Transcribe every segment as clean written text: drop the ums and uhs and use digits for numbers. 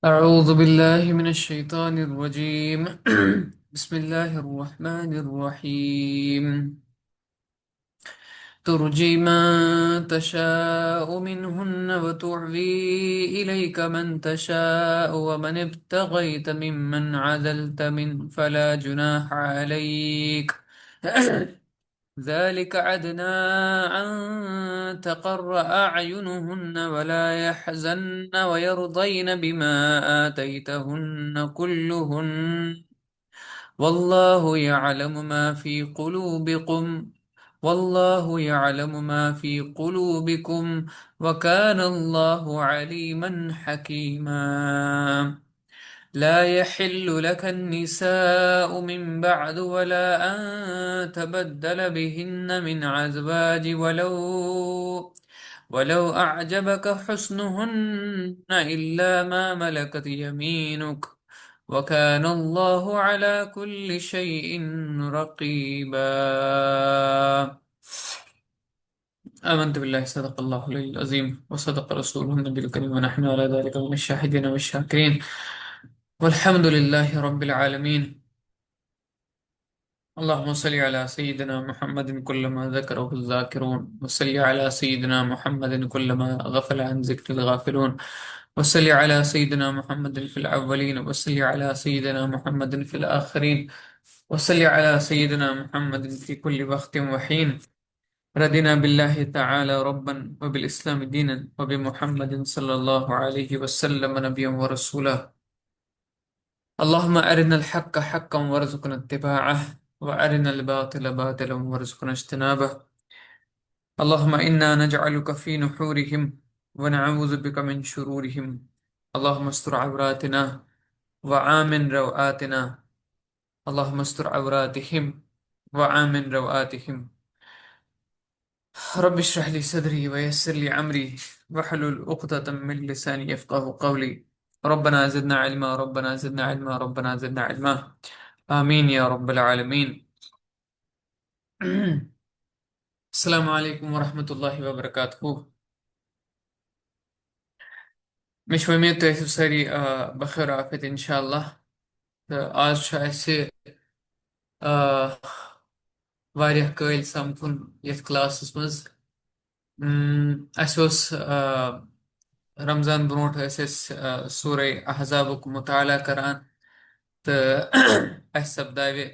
أعوذ بالله من الشيطان الرجيم بسم الله الرحمن الرحيم ترجي من تشاء منهن وتعوي إليك من تشاء ومن ابتغيت ممن عدلت من فلا جناح عليك ذلك عدنى أن تقر أعينهن ولا يحزن ويرضين بما آتيتهن كلهن والله يعلم ما في قلوبكم والله يعلم ما في قلوبكم وكان الله عليما حكيما لا يحل لك النساء من بعد ولا أن تبدل بهن من أزواج ولو أعجبك حسنهن إلا ما ملكت يمينك وكان الله على كل شيء رقيبا آمنت بالله صدق الله العلي العظيم وصدق رسوله النبي الكريم ونحن على ذلك من الشاهدين والشاكرين والحمد لله رب العالمين اللهم صل على سيدنا محمد كلما ذكره الذاكرون وصل على سيدنا محمد كلما غفل عن ذكر الغافلون وصل على سيدنا محمد في الأولين وصل على سيدنا محمد في الآخرين وصل على سيدنا محمد في كل وقت وحين رضينا بالله تعالى ربا وبالإسلام دينا وبمحمد صلى الله عليه وسلم نبيا ورسولا اللهم أرنا الحق حقا وارزقنا اتباعه وأرنا الباطل باطلا وارزقنا اجتنابه اللهم إنا نجعلك في نحورهم ونعوذ بك من شرورهم اللهم استر عوراتنا وآمن روآتنا اللهم استر عوراتهم وآمن روآتهم رب اشرح لي صدري ويسر لي أمري واحلل عقدة من لساني يفقه قولي ربنا زدنا علما ربنا زدنا علما ربنا زدنا علما آمين يا رب العالمين السلام عليكم ورحمة الله وبركاته مش उम्मीद तो ऐसे सारी बखैर आफियत इंशाल्लाह तो आज छ ऐसे वारियाह कायल समखुन यथ क्लासस मज अस ओस रमजान ब्रोट सूर अहजाबुक मुताला करान तो अस सपदावे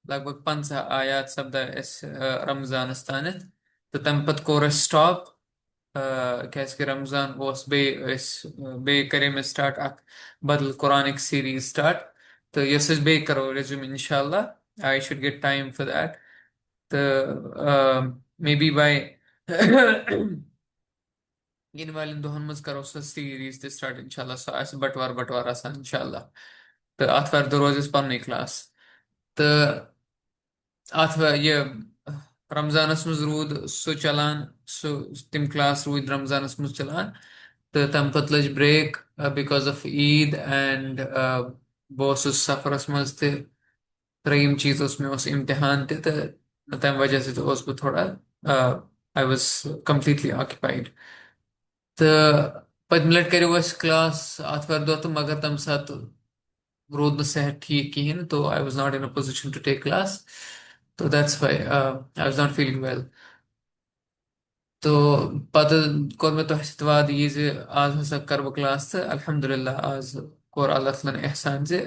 लगभग 50 आयात सपदाव अस रमजानस तानत तो तम पत कोर अस स्टॉप क्या रमजान बे करे में स्टार्ट अख बदल कुरानिक सीरीज स्टार्ट तो यस बे करो रिज्यूम इंशाल्लाह I should get time for that तो मे बी बाय इन वालन दोहन मज करो सो सीरीज ते स्टार्ट इंशाल्लाह सो आस बटवार बटवार आसान इंशाल्लाह तो आथवार दो रोज पन्नी क्लास तो आथवार ये रमजानस मज रूद सो चलान सो तिम क्लास रूद रमजानस मज चलान तो तम पत लज break because of Eid and बस सफरस मज ते त्रेयम चीज में इम्तिहान ते तो तम वजह से तो बह थोड़ा आई वाज कंप्लीटली ऑक्युपाइड तो पतम लट करो क्लास आथवार दो तो मगर तम सात रोद न सेहत ठीक कहें तो I was not in a position to take class तो that's why I was not feeling well तो पत कोर मे तोह सत वाद यह आज हसा कर बह क्लास तो अल्हम्दुलिल्लाह आज कोर अल्लाह तआलान एहसान जे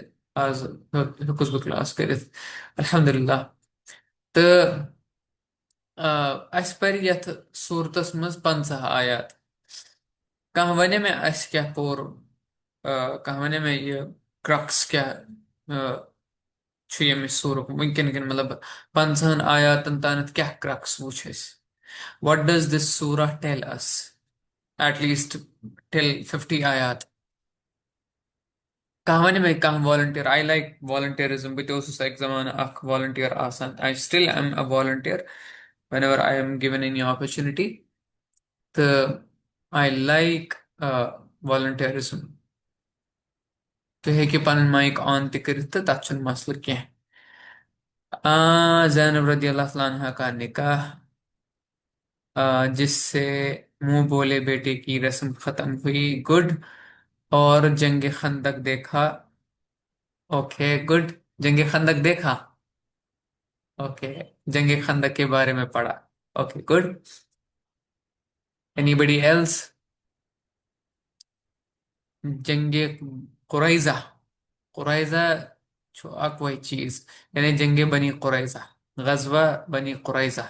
आज हेकुस बह क्लास कर अल्हम्दुलिल्लाह तो अस पर यथ सूरतस मज 50 आयात कह वन मे अस क्या पोर कह वन मे यह क्रक्स क्या ये सूरक वनकन मतलब 50 आयातन तानत क्या crux वुच what does this surah tell us at least till 50 ayat कहानी में कहा volunteer I like volunteerism but also एक ज़माना अख volunteer आसान I still am a volunteer whenever I am given any opportunity तो I like volunteerism तो है कि पन माइक ऑन ते करित तथ छुन मसल कह ज़ैनब रदी अल्लाह तआला अन्हा का निकाह जिससे मुंह बोले बेटे की रस्म खत्म हुई गुड और जंग खंदक देखा। Okay good. जंग खंदक देखा। ओके। जंग खंदक के बारे में पढ़ा। Okay good. Anybody else? जंग कुरैजा। कुरैजा छो अक्वई चीज, यानी जंग बनी कुरैजा, गजवा बनी कुरैजा।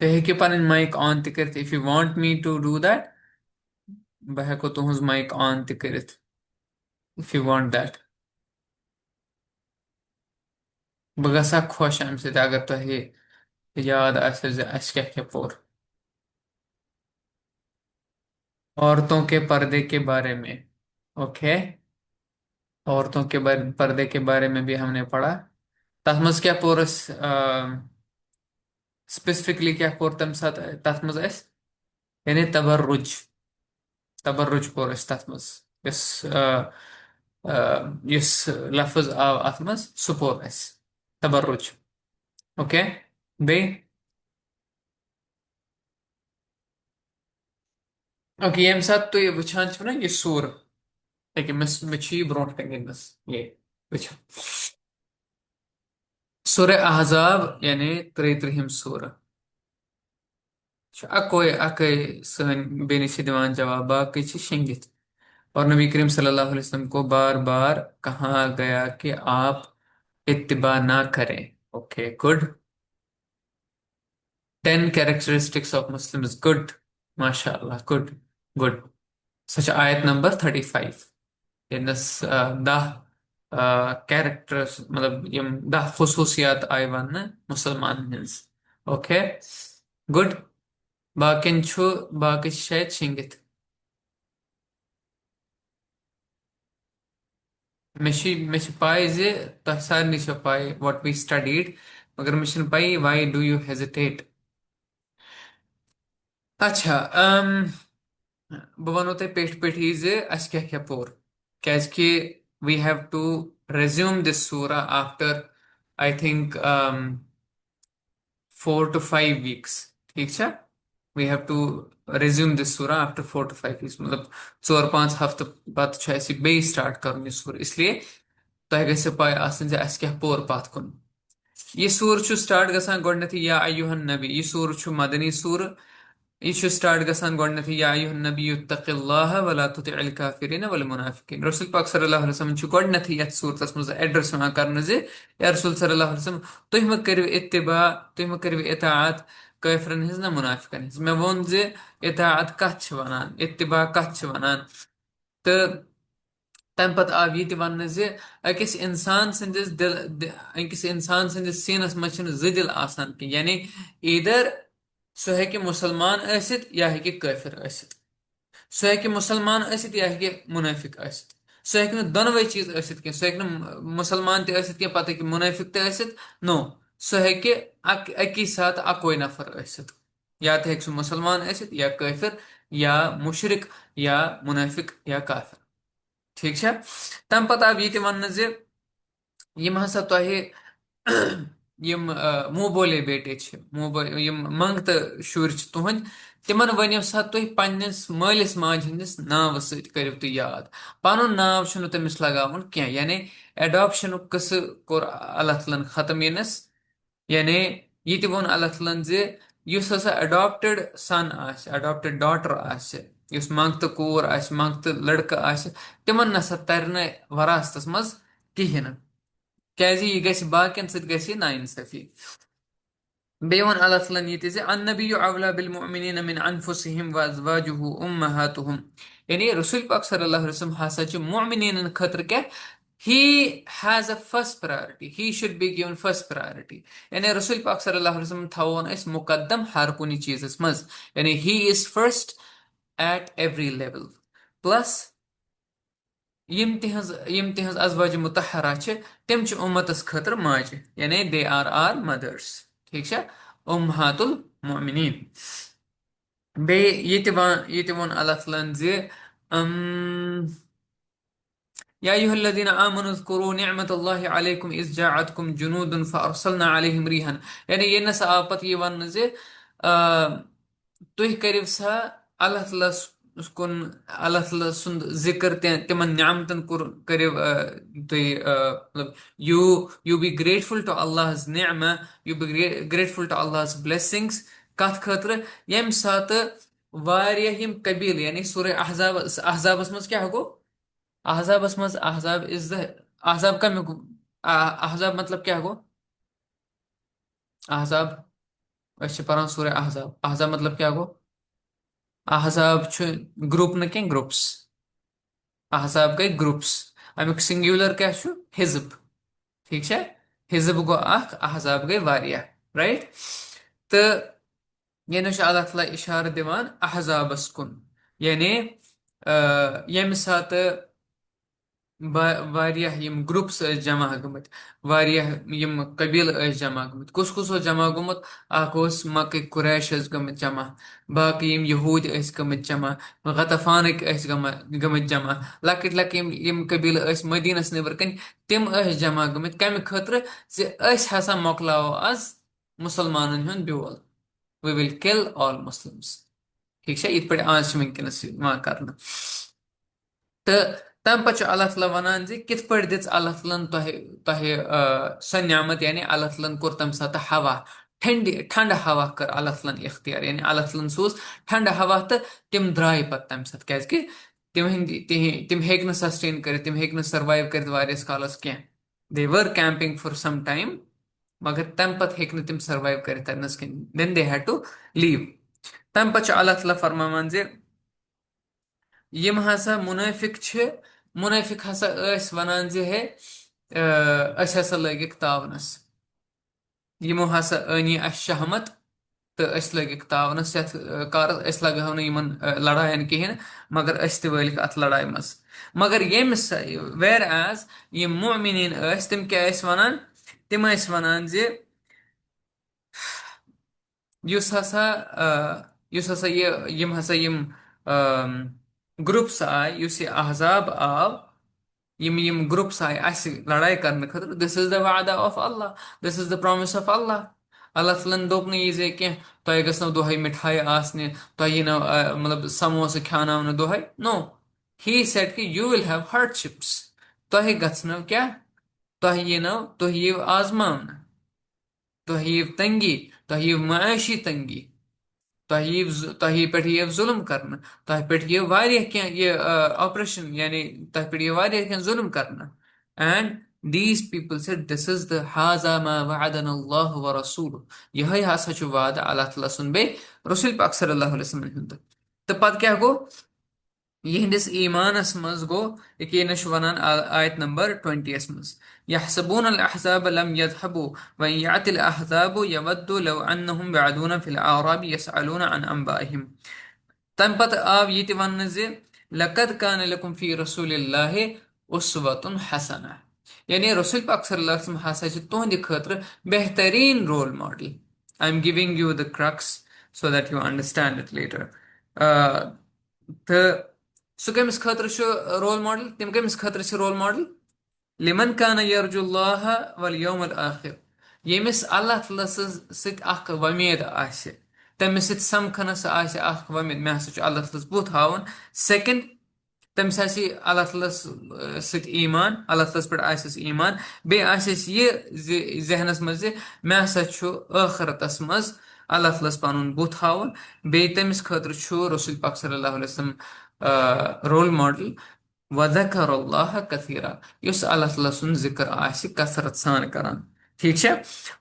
तो है कि पन माइक ऑन तिकरत, if you want me to do that बह हेको तुहज माइक ऑन तिकरत, इफ यू वांट दैट। बह गसा खुश अम सत अगर तुहे याद आसे ज अस क्या क्या पोर। औरतों के पर्दे के बारे में। ओके। औरतों के पर्दे के बारे में भी हमने पढ़ा। तथ मज क्या पोरस स्पेसिफिकली क्या पोर तम साथ तथ मज अस, यानी तबर्रुज। तबर्रुज पोर अस तथ मज यस यस लफ्ज आव अथ मज सु पोर अस तबर्रुज। ओके। बे ओके यम साथ तुम वुचान छो ना ये सूर, लेकिन मे छी ब्रोट कन ये वुचान सूर अहजाब यानी 33 सूर। अकोय अकय सन बेनि छ दिवान जवाब, बाकी छ शिंगित। और नबी करीम सल्लल्लाहु अलैहि वसल्लम को बार बार कहा गया कि आप इत्तिबा ना करें। Okay good. 10 characteristics of Muslims, good. माशाल्लाह गुड। गुड। सच आयत नंबर 35 यनस 10 कैरेक्टर्स मतलब यम 10 खसूसियात आय वन मुसलमान हिंस। Okay good. बाकिन छु बाकी शायद शिंगित। मे पाई जे तह सारे पाई व्हाट वी स्टडीड, मगर मे पाई व्हाई डू यू हेजिटेट। अच्छा बह वनो तह पेठ पेठी जे अस क्या क्या पोर, क्या we have to resume this surah after I think 4 to 5 weeks। ठीक है। We have to resume this surah after 4 to 5 weeks, मतलब 4 5 हफ्ते बाद बे स्टार्ट कर सूर, इसलिए तह गो पाई आसन जे अस क्या पोर पात कुन। ये सूर स्टार्ट गसान गोडनेथी या अय्युहन नबी, ये सूर मदनी सूर। ये स्टार्ट गसान गोडनेथी या अय्युहन नबी इत्तक़िल्लाह वला तुतिअल काफिरीन वल मुनाफिकीन। रसूल पाक सल्लल्लाहु अलैहि वसल्लम गोडनेथी यथ सूरतस मज एड्रेस यहां करने जे या रसूल सल्लल्लाहु अलैहि वसल्लम तुह मह करिव इत्तिबा, तुह मह करिव इताअत काफिरन हिज ना मुनाफिकन हिज। मैं वोन जे इताअत कथ छ वनान, इत्तिबा कथ छ वनान। तो तम पत आव यह वन जे अकिस इंसान सदिस दिल अकिस इंसान सदिस सीनस मज ज दिल आसान कि, यानी इधर सह हेकि मुसलमान ऐसित या हेकि काफिर ऐसित, सह हेकि मुसलमान ऐसित या हेकि मुनाफिक ऐसित। सह हेकि दोनों चीज ऐसित कह, सह हेकि मुसलमान ते ऐसित कह पत हेकि मुनाफिक ते ऐसित। नो, सह हेकि अकी साथ अकोई नफर ऐसित, या तो हेकि सह मुसलमान ऐसित या काफिर या मुशरिक या मुनाफिक या काफिर। ठीक है। तम पत आव ये वन जे यम हसा तोहे यम मुंह बोले बेटे छ यम मंगत शुर छ तुहंद, तिमन वनियो सा तुह पन्निस मालिस माज हंदिस नाव सत करिव तुह याद। पनुन नाव छुन तमिस लगावन क्या, यानी एडॉप्शन कस कोर अल्लाह तआला खत्म यनस, यानी ये वोन अल्लाह तआला जे युस हसा अडॉप्टेड सन आस, अडॉप्टेड डॉटर आस, युस मंगत कोर आस, मंगत लड़का आस, तिमन नसा तरन वरासतस मज किहन, क्या यह गि बाकियन सत गि नाइंसाफी। बे वन अल्लाह तआला ये जे अन्नबिय्यु औला बिल मुमिनीन मिन अनफुसिहिम व अज़वाजुहु उम्महातुहुम, यानी रसूल पाक सल्लल्लाहु अलैहि वसल्लम हसा च मुमिनीन खतर क्या, he has a first priority, he should be given first priority। यानी रसूल पाक सल्लल्लाहु अलैहि वसल्लम थवन अस मुकद्दम हर कुन चीजस मज, यानी he is first at every level। Plus यम तिहज अजवाज मुतहरा तम उम्मतस खतर माज, यानी दे आर आर मदर्स। ठीक है। उम्महातुल मोमिनीन। बे ये वन अल्लाह तआला जे अम या अय्युहल्लज़ीना आमनु ज़्कुरू निअमतल्लाहि अलैकुम इज़ जाअतकुम जुनूदुन फअरसलना अलैहिम रिहन, यानी ये नसा आपत ये वन जे तुह करिव सा अल्लाह तआला कुन अल्लाह ताला सुंद जिक्र तिमन नियामतन कुर करिव तुई मतलब you you be grateful to अल्लाह's नियमा यू बी ग्रेटफुल टू अल्लाह's blessings कथ खतर यम सात वारिया यम कबील यानी सूरह अहजाब अहजाबस मज क्या गो अहजाबस मज अहजाब इज द अहजाब का अहजाब मतलब क्या गो अहजाब अच्छे परान सूरह अहजाब अहजाब मतलब क्या गो अहजाब छु ग्रुप न क्या ग्रुप्स अहजाब गई ग्रुप्स अमुक सिंगुलर क्या छु हिजब ठीक है हिजब गो अख अहजाब गई वारिया राइट तो ये अल्लाह ताला इशार दिवान अहजाबस कुन यानी यम सात वारियाह यम ग्रुप्स जमा गमत वारियाह यम कबील जमा गमत कुस कुस जमा गमत अख मक्के कुरैश गमत जमा बाकी यम यहूद गमत जमा गतफानक गमत जमा लकट लक यम कबील मदीनस नबर कन तिम जमा गमत कम खतर जे हसा मोकलाओ आज मुसलमानन हुन ब्योल we will kill all Muslims ठीक है इत पे आज वनकस कर तो तम पे अल्लाह ताला वनान कित पे दिच अल्लाह तलन तह सो नियामत यानी अल्लाह तलन कोर तम सात हवा ठंड हवा कर अल्लाह तलन इख्तियार यानी अल्लाह तलन सोच ठंड हवा तो तिम द्राय पे तम सात क्या तिम हेक न सस्टेन कर तिम हेक न सर्वाइव कर वारियस कालस क्या they were camping for some time मगर तम पत हेक न तिम सर्वाइव कर तरनस then they had to leave तम पे अल्लाह ताला फरमान यम हसा मुनाफिक मुनाफिक हसा वनान हे हसा लगिक तावनस यमो हसा अनी शहमत तो लगिक तावनस यथ कार लगो लड़ायन कहें मगर तलिक अत लड़ाई मज मगर यम्स वेर एज यम मोमिन तम क्या वनान तिम वनान युस हसा युस हसा ये यम हसा यम ग्रुप्स आय युस ये अहजाब आव यम ग्रुप्स आय लड़ाई करने खतर दिस इज द वादा of Allah this is the promise of Allah Allah तलन दोप ये कह तह गो दोहे मिठाई आसने तह यी मतलब समोसा खान दोहे नो ही सेड कि यू विल हैव हार्डशिप्स तह गो क्या तह यी तुह यीव आजमान तुह यीव तंगी तुह यीव माशी तंगी तह पे जुल्म कर तह पे ये ऑपरेशन यानी तह पे जुल्म कर एंड दीज पीपल से दिस इज द हाजा मा वअदन अल्लाह व रसूल यह हसा वादा अल्लाह ताला सुन बे रसूल पाक सल्लल्लाहु अलैहि वसल्लम हुंद तो पत क्या गो यहंदिस ईमानस मज गो यह वनान आयत नंबर 20 मज यहसबून अल अहज़ाब लम यज़हबू व यअतिल अहज़ाब यवद्दु लव अन्नहुम यअदून फिल अअराब यसअलून अन अंबाइहिम तम पत आव ये वन लकद कान लकुम फी रसूलिल्लाहि उस्वतुन हसना यानी रसूल पाक सल्लल्लाहु अलैहि वसल्लम हसा तुहंद खतर बेहतरीन role model I am giving you the crux so that you understand it later तो सह कमिस खतर रोल मॉडल तम कमिस खतर रोल मॉडल लिमन कान यरजुल्लाह वल यौमल आखिर यमिस अल्लाह तआला सत वमीद आसे तमिस सत समखनस आसे वमीद मे हसा अल्लाह तआला बुत हावन सेकंड तमिस आसे अल्लाह तआला सत ईमान अल्लाह तआला पे आसस ईमान बे आसस ये जहनस मज मे हसा आखरतस मज अल्लाह तआला पन बुत हावन बे तमिस खतर रसूल पाक सल्लल्लाहु अलैहि वसल्लम रोल मॉडल वज़कर अल्लाह कसीरा युस अल्लाह ताला सुन जिक्र आसि कसरत सान करान ठीक है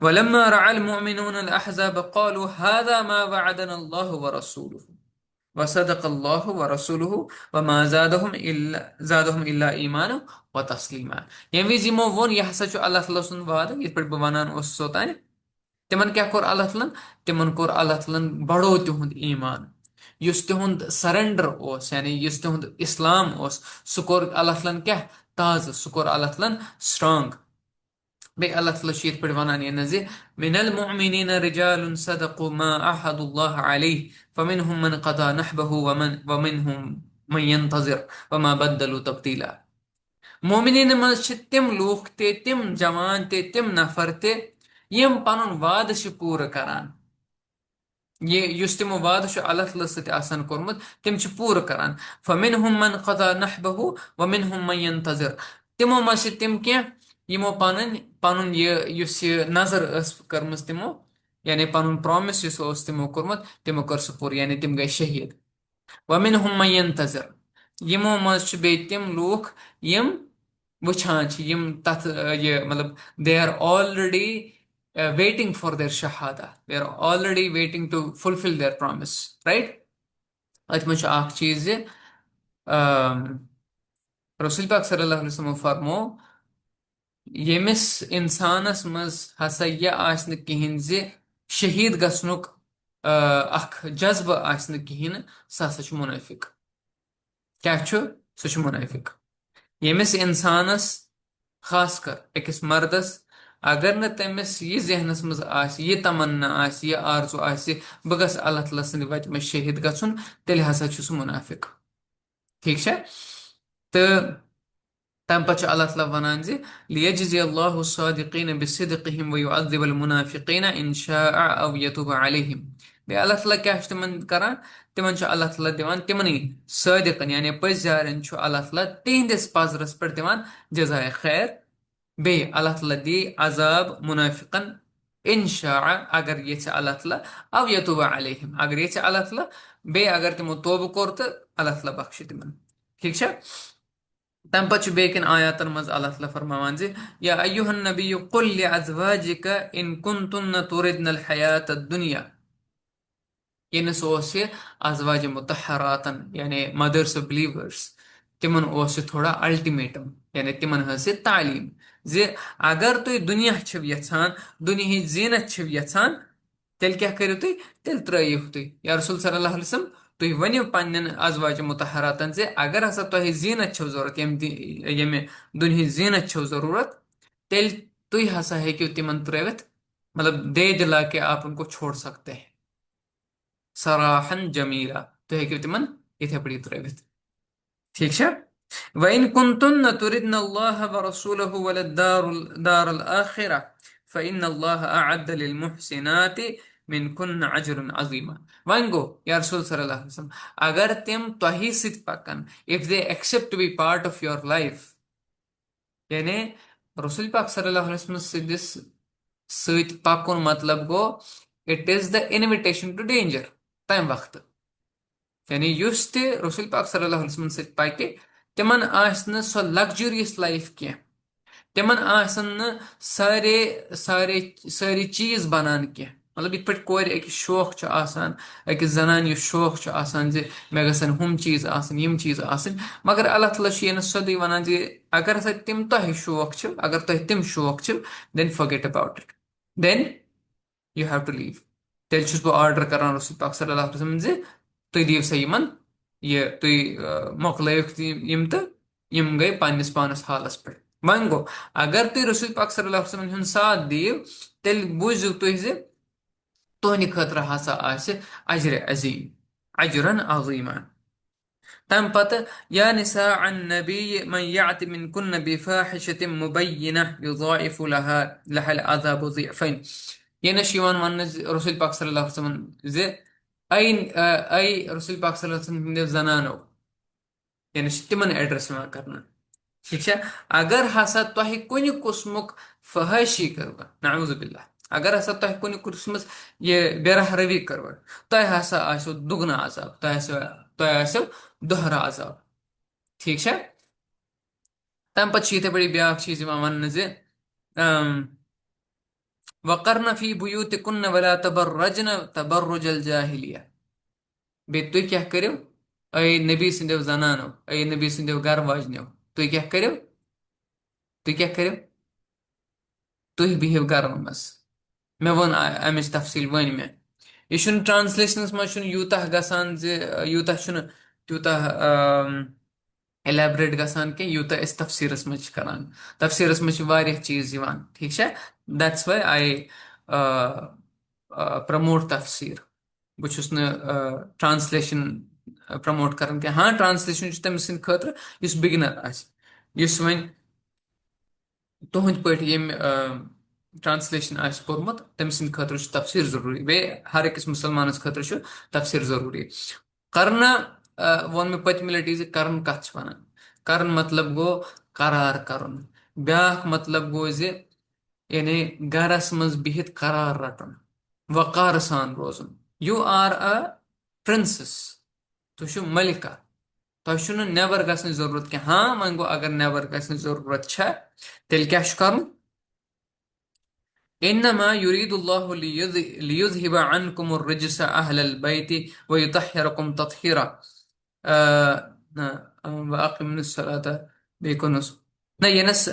वलम्मा रअल मुमिनून अल अहज़ाब क़ालू हाज़ा मा वअदना अल्लाह व रसूलुहु वसदक़ अल्लाह व रसूलुहु वमा ज़ादहुम इल्ला ईमाना व तस्लीमा यम विज यमो वोन यह हसा अल्लाह ताला सुन वादा ये पे बह वनान ओतान तिमन क्या कोर अल्लाह तलन तिमन कोर अल्लाह तलन बढ़ो तिहुंद ईमान युस तिहुंद सरेंडर ओस यानी युस तिहुंद इस्लाम ओस सु कोर अल्लाह तलन क्या ताज सु कोर अल्लाह तलन स्ट्रांग बे अल्लाह तआला शीत पे वनान ये नज़े मिनल मुमिनीन रिजालुन सदक़ू मा अहदुल्लाह अलैहि फमिनहुम मन क़दा नहबहु वमिनहुम मन यंतज़िर वमा बद्दलू तब्दीला मोमिनीन मज तिम लूख ते तिम जवान ते तिम नफर ते यम पनुन वाद पूरा करान ये युस तिमो वाद छ अल्लाह ताला सति आसान कोरमुत तिम छ पूरा करान। फमिनहुम मन क़दा नहबहु व मिनहुम मन यंतज़िर। तिमो म छ तिम के यमो पनुन ये युस ये नजर अस करमस तिमो, यानी पनुन प्रॉमिस युस ओस तिमो कोरमुत तिमो कर सु पूर, यानी तिम गए शहीद। व मिनहुम मन यंतज़िर। यमो म छ बे तिम लोग यम वुछान छ यम तथ ये मतलब they are already waiting for their shahada. They are already waiting to fulfill their promise, right? अत में आख चीज रसूल पाक सल्लल्लाहु अलैहि वसल्लम फरमो यमिस इंसानस मज हसा यह आसन कहिन जे शहीद गसनुक अख जज्ब आसन कहिन सह हसा छु मुनाफिक। क्या छु? सह छु मुनाफिक। यमिस इंसानस खास कर अकिस मर्दस अगर न तमिस यह जहनस मज यह तमन्ना यह आरजू बह गस अल्लाह ताला सद वत में शहीद गुन, तेल हसा छु सह मुनाफिक। ठीक है। तो तम पच अल्लाह ताला वनान जे लियजज़ी अल्लाहु सादिकीन बिसिदक़िहिम व युअज़्ज़िबल मुनाफिकीन इन शाअ औ यतूब अलैहिम। बे अल्लाह ताला क्या तिमन करान? तिमन अल्लाह ताला दिवान तिमन सादिकन यानी पजारन अल्लाह ताला तिहंदिस पजरस पर दिवान जजाय खैर। बे अल्लाह ताला दी अजाब मुनाफिकन इंशाअ अगर ये अल्लाह ताला औ यतूब अलैहिम अगर ये अल्लाह ताला बे अगर तिमो तौब कोर तो अल्लाह ताला बख्श तिमन। ठीक है। तम पच बेकिन आयातन मज अल्लाह ताला फरमावान जे या अय्युहन नबिय्यु कुल लिअज़वाजिका इन कुंतुन्न तुरिदनल हयातद दुनिया। ये ओस ये अज़वाज मुतहरातन यानी मदर्स ऑफ बिलीवर्स तिमन ओस थोड़ा अल्टीमेटम, यानी तिमन हस तालीम जे अगर तुम दुनिया छव यछान दुनिया जीनत छव यछान तेल क्या करो तुम तेल त्रयिव तुम या रसूल सल्लल्लाहु अलैहि वसल्लम तुम वनिव पन्न अज़वाज मुतहरातन जे अगर हसा तुम जीनत छव जरूरत यमे दुनिया जीनत छव जरूरत तेल तुम हसा हेकि तिमन त्रवित, मतलब दे दिला के आप उनको छोड़ सकते हैं सराहन जमीला। तो हेकि तिमन इथे पड़ी त्रवित। ठीक है। वइन कुंतुन तुरिदन अल्लाह व रसूलहु दारुल आखिरह फइन अल्लाह अअद्द लिल मुहसिनाति मिनकुन अजरन अजीमा। वन गो या रसूल सल्लल्लाहु अलैहि वसल्लम अगर तिम तही सित पकन if they accept to be part of your life, यानी रसूल पाक सल्लल्लाहु अलैहि वसल्लम सिदिस सित पकुन मतलब गो it is the invitation to danger तम वक्त, यानी युस ते रसूल पाक सल्लल्लाहु अलैहि वसल्लम सित पाके तिमन आसन सो लग्जरियस लाइफ के, तिमन आसन सारे सारे सारी चीज बनान के, मतलब इत पे कोर एक शौक छ आसान अकिस जनान यह शौक छ आसान जे मे गसन हम चीज आसन यम चीज आसन, मगर अल्लाह ताला छ यन सदी वनान जे अगर हसा तिम तह शौक छ अगर तह तिम शौक छ then forget about it, then you have to leave. तेल छुस बह ऑर्डर करान रसूल पाक सल्लल्लाहु अलैहि वसल्लम जे तुम दिव सा यमन ये तुम मोकलैक यम तो यम गए पन्निस पानस हालस पे। वन गो अगर तुम रसूल पाक सल्लल्लाहु अलैहि वसल्लम हुंद साथ दिव तेल बुझु तुम जे तुहंद खतर हसा आसे अजर अजीम अजरन अजीमा। तम पत या निसा अन नबी मन याति मिन कुन्न बिफाहिशतिन मुबय्यिनह युज़ाइफु लहा लहल अज़ाबु ज़िअफैन। ये नशीवान वन रसूल पाक सल्लल्लाहु अलैहि वसल्लम जे आई रसूल पाक सल्लल्लाहु अलैहि वसल्लम हिंदे जनानो यानी तिमन एड्रेस में करना। ठीक है। अगर हसा तह कुन कुस्मुक फहशी करवा नाउज़ु बिल्लाह, अगर हसा तह कुन कुस्मस ये बेरह रवि करवा तह हसा आसो दुगना अजाब, तह आसो दोहरा अजाब। ठीक है। तम पत यथे बड़ी ब्या चीज वन जे वकरन फी बुयूतिकुन्न वला तबर्रजन तबर्रुजल जाहिलिया। बे तुम क्या करो ऐ नबी सदो जनानो ऐ नबी सदो घर वाजनो तुम क्या करो तुम क्या करो तुम बिहिव घर मस मे वन अमिच तफसील वन मे यह ट्रांसलेशनस मज यूता गसान जे यूता त्यूता एलेबरेट गसान के यूता इस तफसीरस मज करान। तफसीरस मज वारिया चीज यवान। ठीक है। दैट्स व्हाई आई प्रमोट तफसीर बहुस ट्रांसलेशन प्रमोट कर। हाँ ट्रांसलेशन तम सद खतर बिगिनर आस वन तुहद पे ट्रांसलेशन आस पोर्मुत तम सद खतर तफसीर जरूरी बे हर अकिस मुसलमानस खतर तफसीर जरूरी करना वोन मे पतम लटि करन कत वन करन मतलब गो करार करन ब्याख मतलब गो यानी गरस मज बिहित करार रटन वकार सान रोजन यू आर अ प्रिंसेस तुम मलिका तुम नबर गसन जरूरत क्या हाँ वन गो अगर नबर गसन जरूरत तेल क्या कर इन्नमा युरीदुल्लाहु लियुज़हिब अन्कुम अर्रिज्स अहलल बैति व युतहिरकुम तत्हीरा व अक़िमुस सलाता बेकुनुस ना यनस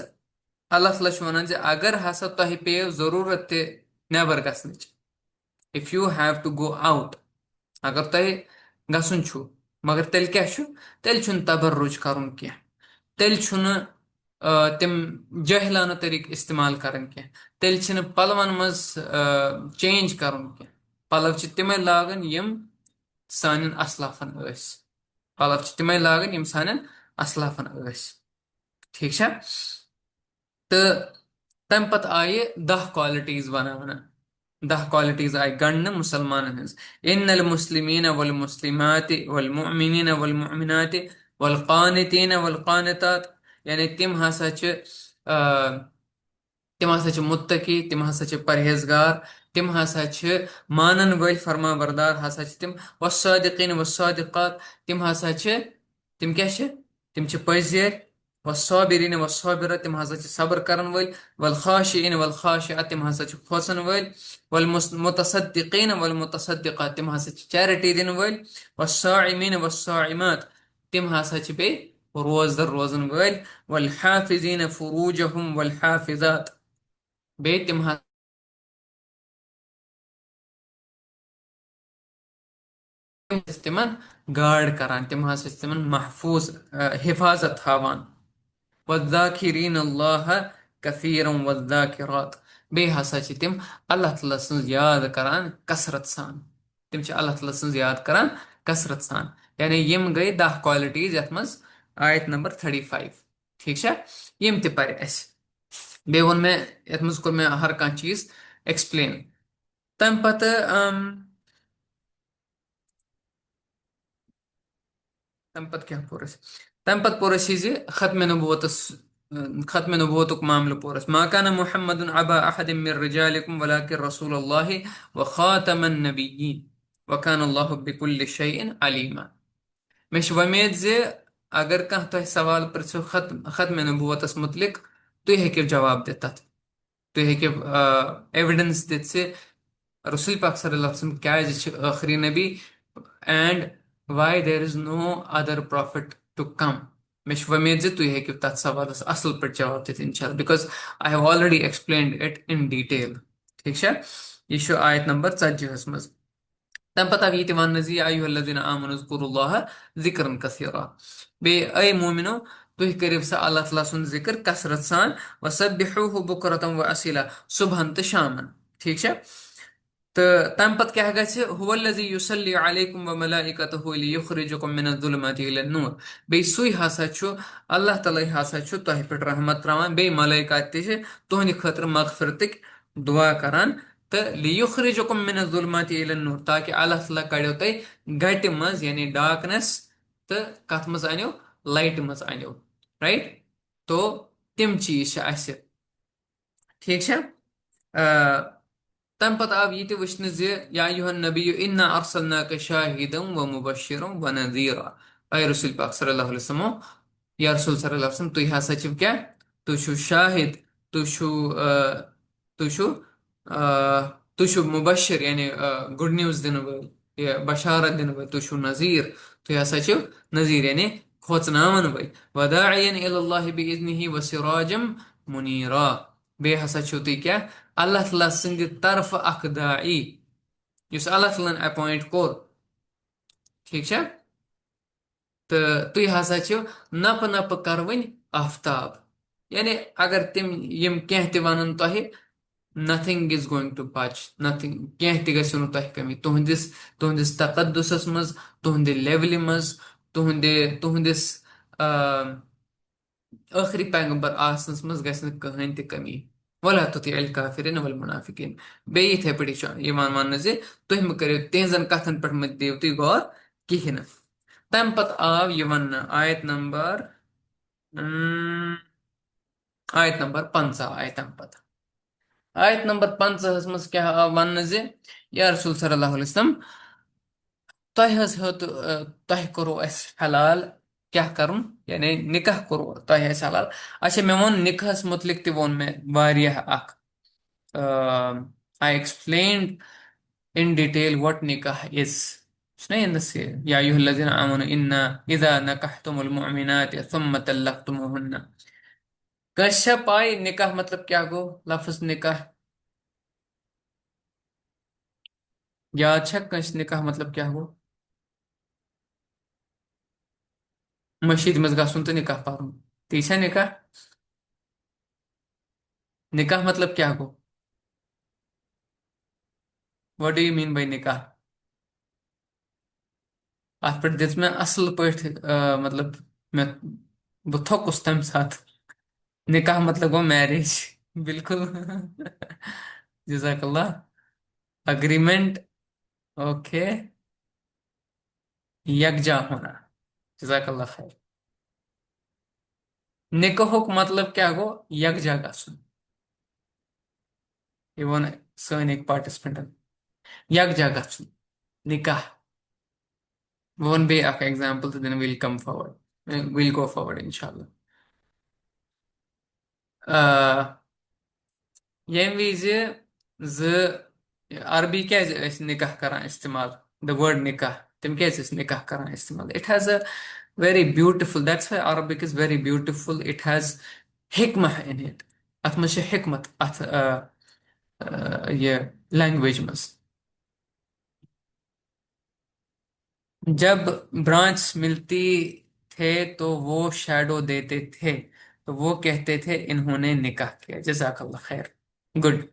अल्लाह ताला छ वनान अगर हसा तोह पे जरूरत नेबर गसनच if you have to go out अगर तोह गसन छु मगर तेल क्या छु तेल छुन तबर्रुज करुन क्या तेल छुन तिम जहलाना तरीक इस्तेमाल करन क्या तेल छन पलवन मज चेंज करन क्या पलव छ तिमे लागन यम सानन असलाफन अस पलव छ तिमे लागन यम सानन असलाफन अस ठीक छा तो तम पत आये 10 क्वालिटीज बनाना 10 क्वालिटीज आय गणन मुसलमान हज इन्नल मुस्लिमीन वल मुस्लिमात वल मुमिनीन वल मुमिनात वल कानितीन वल कानितात यानी तिम हसा छ मुत्तकी तिम हसा छ परहेजगार तिम हसा छ मानन वल फरमा बरदार हसा छ तिम वस्सादिकीन वस्सादिकात तिम हसा छ तिम क्या छ तिम छ पजर वस्साबिरीन वस्साबिरा तिम हसा छ सब्र करन वल वल खाशिइन वल खाशिआत तिम हसा छ खोसन वल वल मुतसद्दिकीन वल मुतसद्दिकात तिम हसा छ चैरिटी दिन वल वस्साइमीन वस्साइमात तिम हसा छ बे रोजदर रोजन वल वल हाफिजीन फुरूजहुम वल हाफिजात बे तिम तिमन गार्ड करान तिम हसा तिमन महफूज हिफाजत हावान वज़ाकिरीन अल्लाह कसीरम वज़ाकिरात बे हसा तिम अल्लाह ताला सज याद करान कसरत सान तिम अल्लाह ताला सज याद करान कसरत सान यानी यम गई 10 क्वालिटीज यथ मज आयत नंबर 35 ठीक है यम ते पर अस बे वोन मे यथ मज कोर मे हर कह चीज एक्सप्लेन तम पत तम पत क्या पोरस तम पत पोरस खत्म नबुवतस खत्म नबुवतुक मामला पोरस मा कान मुहम्मदुन अबा अहद मिर रिजालिकुम वलाकिन रसूलुल्लाह व खातमन नबिय्यीन व कान अल्लाहु बिकुल्लि शैइन अलीमा मे वमेद अगर कह तह सवाल पृछो खत्म नबुवतस मुतलिक तुम हेकिव जवाब दित तथ तुम हेकिव एविडेंस दित रसूल पाक सल्लल्लाहु अलैहि वसल्लम क्या आखिरी नबी and why there is no other prophet to come मे वमेद तुम हेकिव तथ सवालस असल पे जवाब दित इंशाल्लाह because I have already explained it in detail ठीक है यह आयत नंबर 40 मज तम पता भी ये वन अयुहल्लज़ीना आमनु ज़कुरुल्लाह ज़िक्रन कसीरा बे अय मोमिनो तुह करिव सा अल्लाह ताला सुन जिक्र कसरत सान वसब्बिहुहु बुक्रतम व असीला सुबहन तो शामन ठीक है तो तम पत क्या गछ हुवल्लज़ी युसल्ली अलैकुम व मलाइकतुहु लियुखरिजुकुम मिनज़्ज़ुलुमाति इलन-नूर बे सुई हसा छु अल्लाह ताला हसा छु तोह पे रहमत त्रावन बे मलाइकात ते तुहंद खतर मगफिरतक दुआ करान तो लियुखरिजुकुम मिनज़्ज़ुलुमाति इलन-नूर ताकि अल्लाह ताला कड़ो तय गट मज यानी डार्कनेस तो कथ मज अनो लाइट मज अनो राइट तो तिम चीज ठीक है तम पत आव ये वचन या अय्युहन नबी इन्ना अरसलनाका शाहिदन व मुबश्शिरन व नज़ीरा अय रसूल पाक सल्लल्लाहु अलैहि वसल्लम या रसूल सल्लल्लाहु अलैहि वसल्लम तुई हसा छु क्या तु छु शाहिद तु छु तु छु तु छु मुबश्शिर यानी गुड न्यूज दिन वल या बशारत दिन वल तु छु नज़ीर तुई हसा छु नज़ीर यानी खोचनावन वल वदाइयन इलल्लाहि बिइज़निहि व सिराजम मुनीरा बे हसा छु तुई क्या अल्लाह ताला संद तरफ अख दाई युस अल्लाह ताला अपॉइंट कोर ठीक है तो तुई हसा छु नप नप करवन आफ्ताब यानी अगर तिम यम कह ते वनन तोह नथिंग इज गोइंग टू बच नथिंग कह ते गछ नु तोह कमी तुहंदिस तकद्दुसस मज तुहंदि लेवल मज तुहंदिस आखिरी पैगंबर आसनस मज गछ न कहीं ते कमी वला तुतिअल काफिरीन वल मुनाफिकीन। बेयि यिथै पٲٹھی چھُ یِوان وننہٕ زِ تُہۍ مہٕ کٔرِو تِہنٛزن کتھن پٮ۪ٹھ مہٕ دِیِو تُہۍ غور کِہیٖنۍ نہٕ۔ تمہِ پتہٕ آو یہِ وننہٕ آیت نمبر آیت نمبر 50 آیہِ تمہِ پتہٕ آیت نمبر 50 منٛز کیٛاہ آو وننہٕ زِ یا رسول صلی اللہ علیہ وسلم تۄہہِ حظ ہیوٚت تۄہہِ کوٚروٕ اَسہِ حلال کیٛاہ کرُن یعنی نکاح کوٚروٕ تۄہہِ اَسہِ حلال اچھا مےٚ ووٚن نکاحس متعلق تہِ ووٚن مےٚ واریاہ اکھ I explained in detail what nikah is. شنو النسي يا أيها الذين آمنوا إن إذا نكحتم المؤمنات ثم طلقتموهن कश्य पाई निकाह मतलब क्या गो लफ्ज निकाह याद छा कश निकाह मतलब क्या गो मशीद मज गसुन तो निकाह पारुन तीसरा निकाह निकाह मतलब क्या go what do you mean by निकाह अत पे दिस मैं असल पठ मतलब मैं बह थोकुस तम साथ निकाह मतलब गो मैरिज बिल्कुल जजाकल्ला अग्रीमेंट ओके यकजा होना जजाकल्ला खैर निकाहुक मतलब क्या गो यकजा गसुन ये वो सन एक पार्टिसिपेंटन यकजा गसुन निकाह वन बे अक एग्जांपल तो then we'll come forward we'll go forward inshallah यम विज अरबी क्या निकाह करान इस्तेमाल द वर्ड निकाह तम क्या निकाह करान इस्तेमाल it has a very beautiful that's why Arabic is very beautiful it has hikmah in it अथ मज हिकमत अथ ये लैंग्वेज मज जब ब्रांच मिलती थे तो वो शैडो देते थे तो वो कहते थे इन्होंने निकाह किया जजाकल्ला खैर good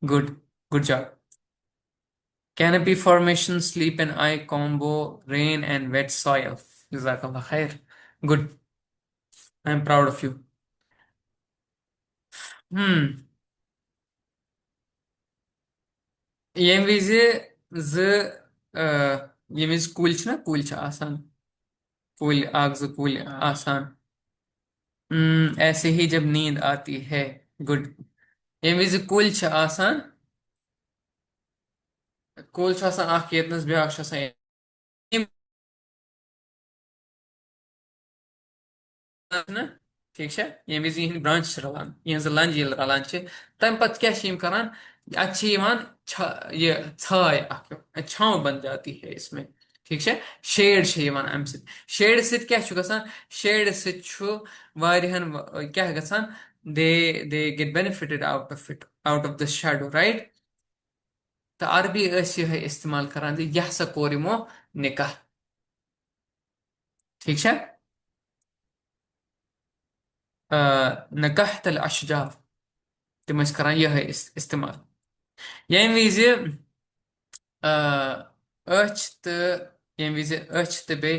good good job canopy formation sleep and eye combo rain and wet soil jazakallah khair good I'm proud of you hmm yem vize z yem viz kul na kul आसान kul आग ज kul आसान ऐसे ही जब नींद आती है good yem viz kul आसान kul आसान आख यतनस ब्याख आसान ना ठीक है ये विज यह ब्रांच रलान यह लंज ये रलान तम पत क्या करान ये छाय छाव बन जाती है इसमें ठीक है शेड अम शेड सत क्या गसान शेड सवारियन क्या गसान they they get benefited out of it out of the shadow right तो अरबी यह इस्तेमाल करान यह सा कोर यमो निकाह ठीक है नकाह तल अशजार तम करान यह इस्तेमाल यम विज अच तो यम विज अच तो बे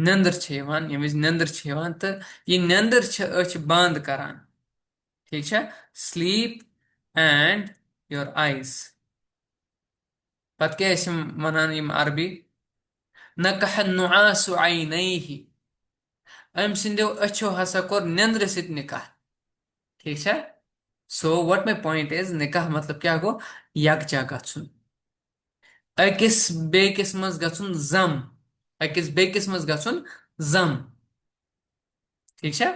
नंदर यम विज नंदर तो ये नंदर अच बंद करान ठीक है स्लीप एंड योर आईज पत क्या वनान यम अरबी नकह नुआसु आइनैहि अम सिंदो अच्छो हसा कोर नंदर सित निकाह ठीक है so what my point is निकाह मतलब क्या गो यकजा गछुन अकिस बेकिस मज गछुन जम अकिस बेकिस मज गछुन जम ठीक है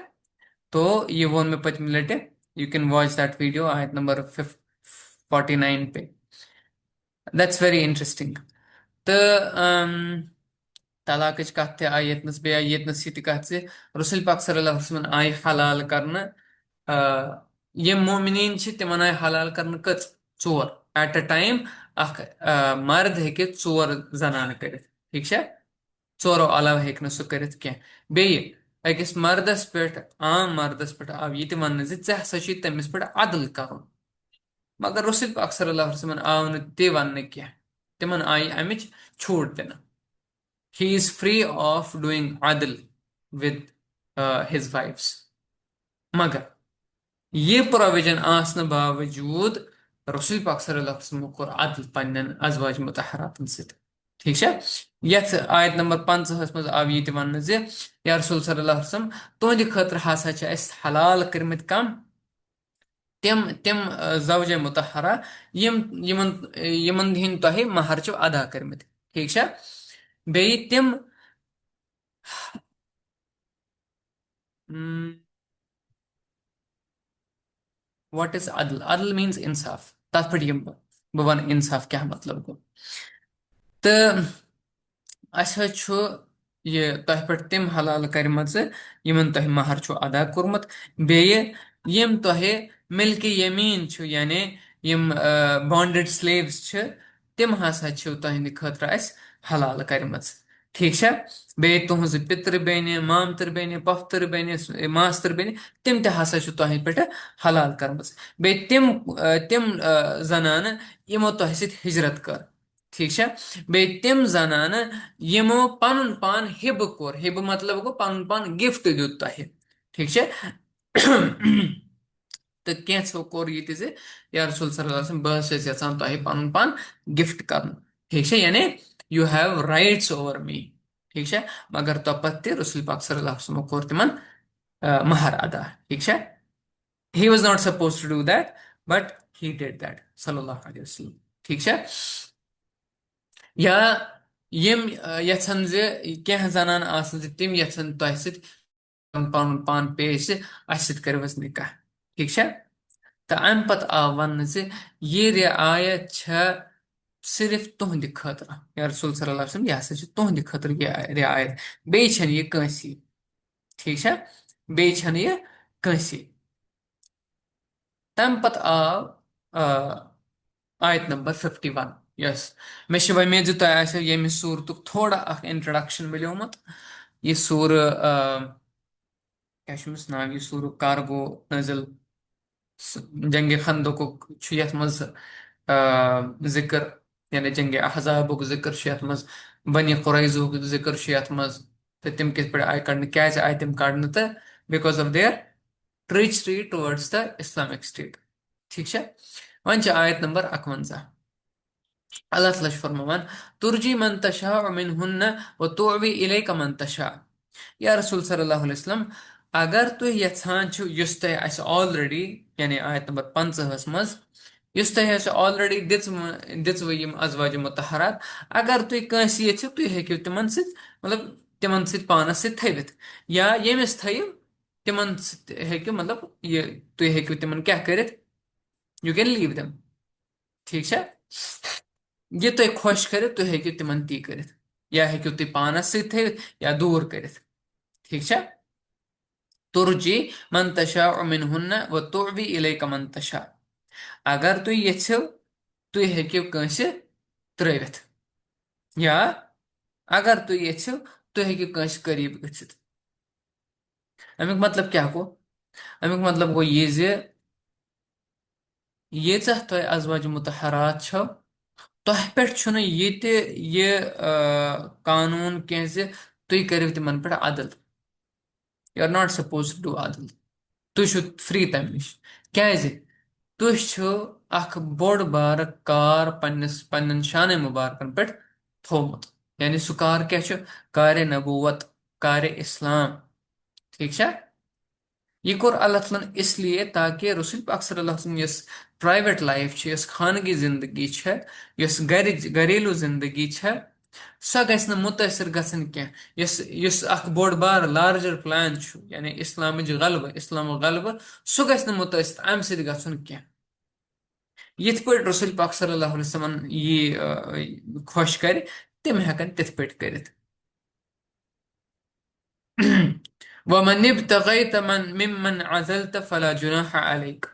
तो ये वोन में पचम लटे you can watch that video आयत नंबर 49 पे दैट्स वेरी इंटरेस्टिंग तो तलाक कत आई यतनस बे आई यतनस ये कत से रसूल पाक सल्लल्लाहु अलैहि वसल्लम आई हलाल करना ये मोमिनीन तिमन आई हलाल करना कच चोर एट अ टाइम अख मर्द हेके चोर जनान कर ठीक है चोरो अलाव हेक सह कर बेय अकिस मर्दस पे आम मर्दस पे आव ये वन हसा तमिस पे अदल कर मगर रसूल पाक सल्लल्लाहु अलैहि वसल्लम आव नी वन कह तिमन आई अमिच छूट दिन he is free of doing adl with his wives मगर ये प्रोविजन आसने बावजूद रसूल पाक सल्लल्लाहु अलैहि वसल्लम कोर अदल पन्नन अजवाज मुतहरातन सत। ठीक है। यथ आयत नंबर 50 मज आव ये वन जे या रसूल सल्लल्लाहु अलैहि वसल्लम तुंद खतर हसा हलाल कर्मित कम तिम तिम जवज मुतहरा यम यमन यमन हिंद तह महर चो अदा कर्मित। ठीक है। बे तिम व्हाट इज अदल? अदल मीन्स इंसाफ। तथ पे बह वन इंसाफ क्या मतलब गो। तो अस ये तह पे तिम हलाल करमच यमन तह महर छु अदा कोरमत। बेये यम तह मिल्क यमीन छु यानी यम बॉन्डेड स्लेव्स छ तिम हसा छु तहंद खतर अस हलाल करमच। ठीक है। बे तुहज पितर बेने मामतर बेने पफ्तर बेने मास्तर बेने तिम ते हसा छु तहंद पे हलाल करमच। बे तिम जनान यमो तह सित हिजरत कर। ठीक है। बे तिम जनान यमो पनुन पान हिब कोर। हिब मतलब गो पनुन पान गिफ्ट दित तह। ठीक है। तो कैंसो कोर ये जे या रसूल सल्लल्लाहु अलैहि वसल्लम बस यचान तह पनुन पान गिफ्ट कर। ठीक है। यानी you have rights over me. ठीक है। मगर तपत रसूल पाक सल्लल्लाहु अलैहि वसल्लम कोर तिमन महर अदा। ठीक है। he was not supposed to do that but he did that sallallahu alaihi wasallam। ठीक है। या यम यछन जे कह जनान आसन जे तिम यछन तह सत पन पान पेश अस सत कर निकाह। ठीक है। तो अम पत आव वन जे ये रियायत सिर्फ तुहंद खतर या रसूल सल्लल्लाहु अलैहि वसल्लम यह हसा तुहंद खतर ये रियायत बे छन ये कंसी। ठीक है। बे छन ये कंसी। तम पत आव आयत नंबर 51। यस मे वमेद तुम ये सूरत थोड़ा इंट्रोडक्शन मिलोमुत। ये सूर क्या नाव ये सूर कार्गो नजल जंग खंदक यथ मज जिक्र यानी जंग अहजाबुक जिक्र यथ मज बनी कुरैजुक जिक्र यथ मज। तो तिम कित पे आय कड़ क्या आय तिम कड़ तो because of their treachery towards the Islamic state. ठीक है। वन आयत नंबर 51। अल्लाह ताला छ फरमान तुरजी मन तशा मिनहुन्न व तुअवी इलैका मन तशा। या रसूल सल्लल्लाहु अलैहि वसल्लम अगर तुह यछान छु युस तह अस ऑलरेडी यानी आयत नंबर 50 मज युस तह अस ऑलरेडी दिव यम अजवाज मुतहरात अगर तुह कंस यछिव तुह हेकिव तिमन सित मतलब तिमन सित पानस सित थवित या यमिस थयु तिमन सित हेकिव मतलब ये तुह हेकिव तिमन क्या करित यू कैन लीव देम। ठीक है। ये तुह खुश कर तुह हेकिव तिमन ती करित या हेकिव तुह पानस सित थवित या दूर करित। ठीक है। तुरजी मन तशा मिनहुन्न व तुअवी इलैका मन तशा अगर तुह यछिव तुह हेकिव कंसे त्रवित या अगर तुह यछिव तुह हेकिव कंसे करीब गछित। अमिक मतलब क्या गो? अमिक मतलब गो ये जे यीचह तुह अजवाज मुतहरात छो तह पे ये कानून कह तुम करो तिमन पे अदल। You are not suppose to do अदल। तुम फ्री तम नश क्या तुम बोड़ बार कार पन्न शान मुबारकन पे थोमुत। यानी सह कार क्या कार नबूवत कार इस्लाम। ठीक है। ये कोर अल्लाह तआला इसलिए ताकि रसूल पाक सल्लल्लाहु अलैहि वसल्लम यस प्राइवेट लाइफ यस खानगी जिंदगी यस घरेलू जिंदगी सह गस मुतासर गसन क्या यस यस बोड़ बार लार्जर प्लान यानी इस्लाम गलब सह गस मुतासर अम सत गसन क्या यथ पे रसूल पाक सल्लल्लाहु अलैहि वसल्लम ये खुश कर तिम हेकन तिथ पे करित। वमन इब्तगैत मन मिमन अज़लत फला जुनाह अलैक।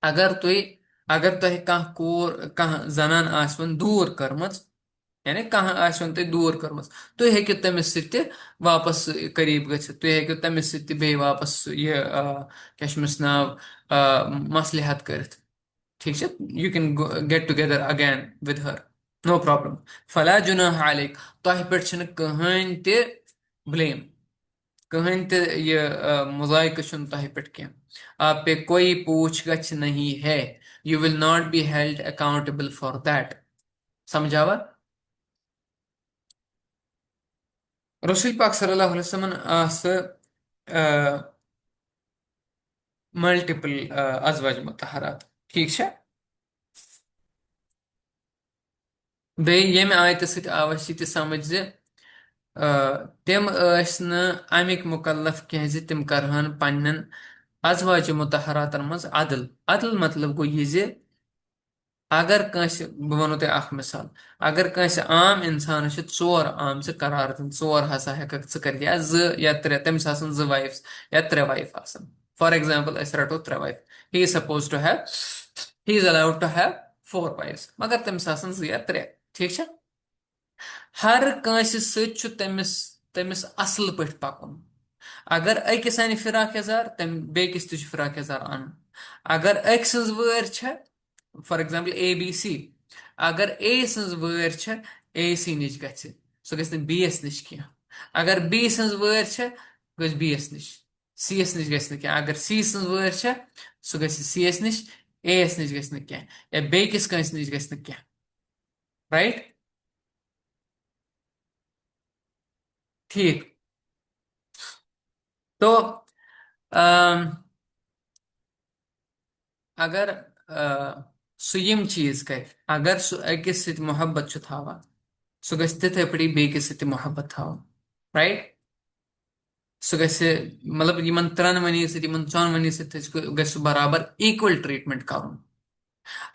अगर तुई अगर तुह कह कोर कह जनान आसवन दूर करमच यानी कह आसवन तुई दूर करमच तुह हेकि तमिस सित वापस करीब गछित तुह हेकि तमिस सित बे वापस ये क्या छमिस नाव मसलिहत करित। ठीक है। You can get together again with her no problem. फला जुनाह अलैक तुह पे कहें ते ब्लेम कहीं ते ये मुजायका छुन तोह पे आप पे कोई पूछगछ नहीं है। You will not be held accountable for that. समझावा। रसूल पाक सल्लल्लाहु अलैहि वसल्लम आस मल्टीपल अजवाज मुतहरात। ठीक है। बे येम आयत सत आव यह समझ जे तिम अमिक मुकल्लफ कह तिम करहन पन्न अजवाज मुतहरातन मज अदल। अदल मतलब गो यह अगर कंस बह वनो तुम अख मिसाल। अगर कंस आम इंसान चोर आम करार दिन चोर हसा हेक कर या या त्रे तमिस ज वाइफ्स या त्रे वाइफ आसन। फॉर एग्जाम्पल अस रटो त्रे wife. He is suppose to have he is allowed to have four wives मगर तमिस ज या त्रे। ठीक है। हर कंस तमिस तमिस असल पे पकुन। अगर अकिस अन फिराक यजार तम बेकिस तुझ फिराक यजार अन। अगर अक सज वर for example A B C. अगर ए सज वर ए सी निश गि सह गि बी एस निश कह। अगर बी सज वर गि बी एस निश। सी एस निश गि अगर सी सज वर सह गि सी एस निश। ए एस निश गि या बेकिस कंस निश गि राइट। ठीक। तो अम, अगर सह यम चीज कर अगर सह अकिस सत मोहब्बत थवान सह गि तिथे पे बेकिस सत मोहब्बत थवान। राइट। सह गि मतलब इन त्रनवनी चौनवनी सह बराबर इक्वल ट्रीटमेंट कर।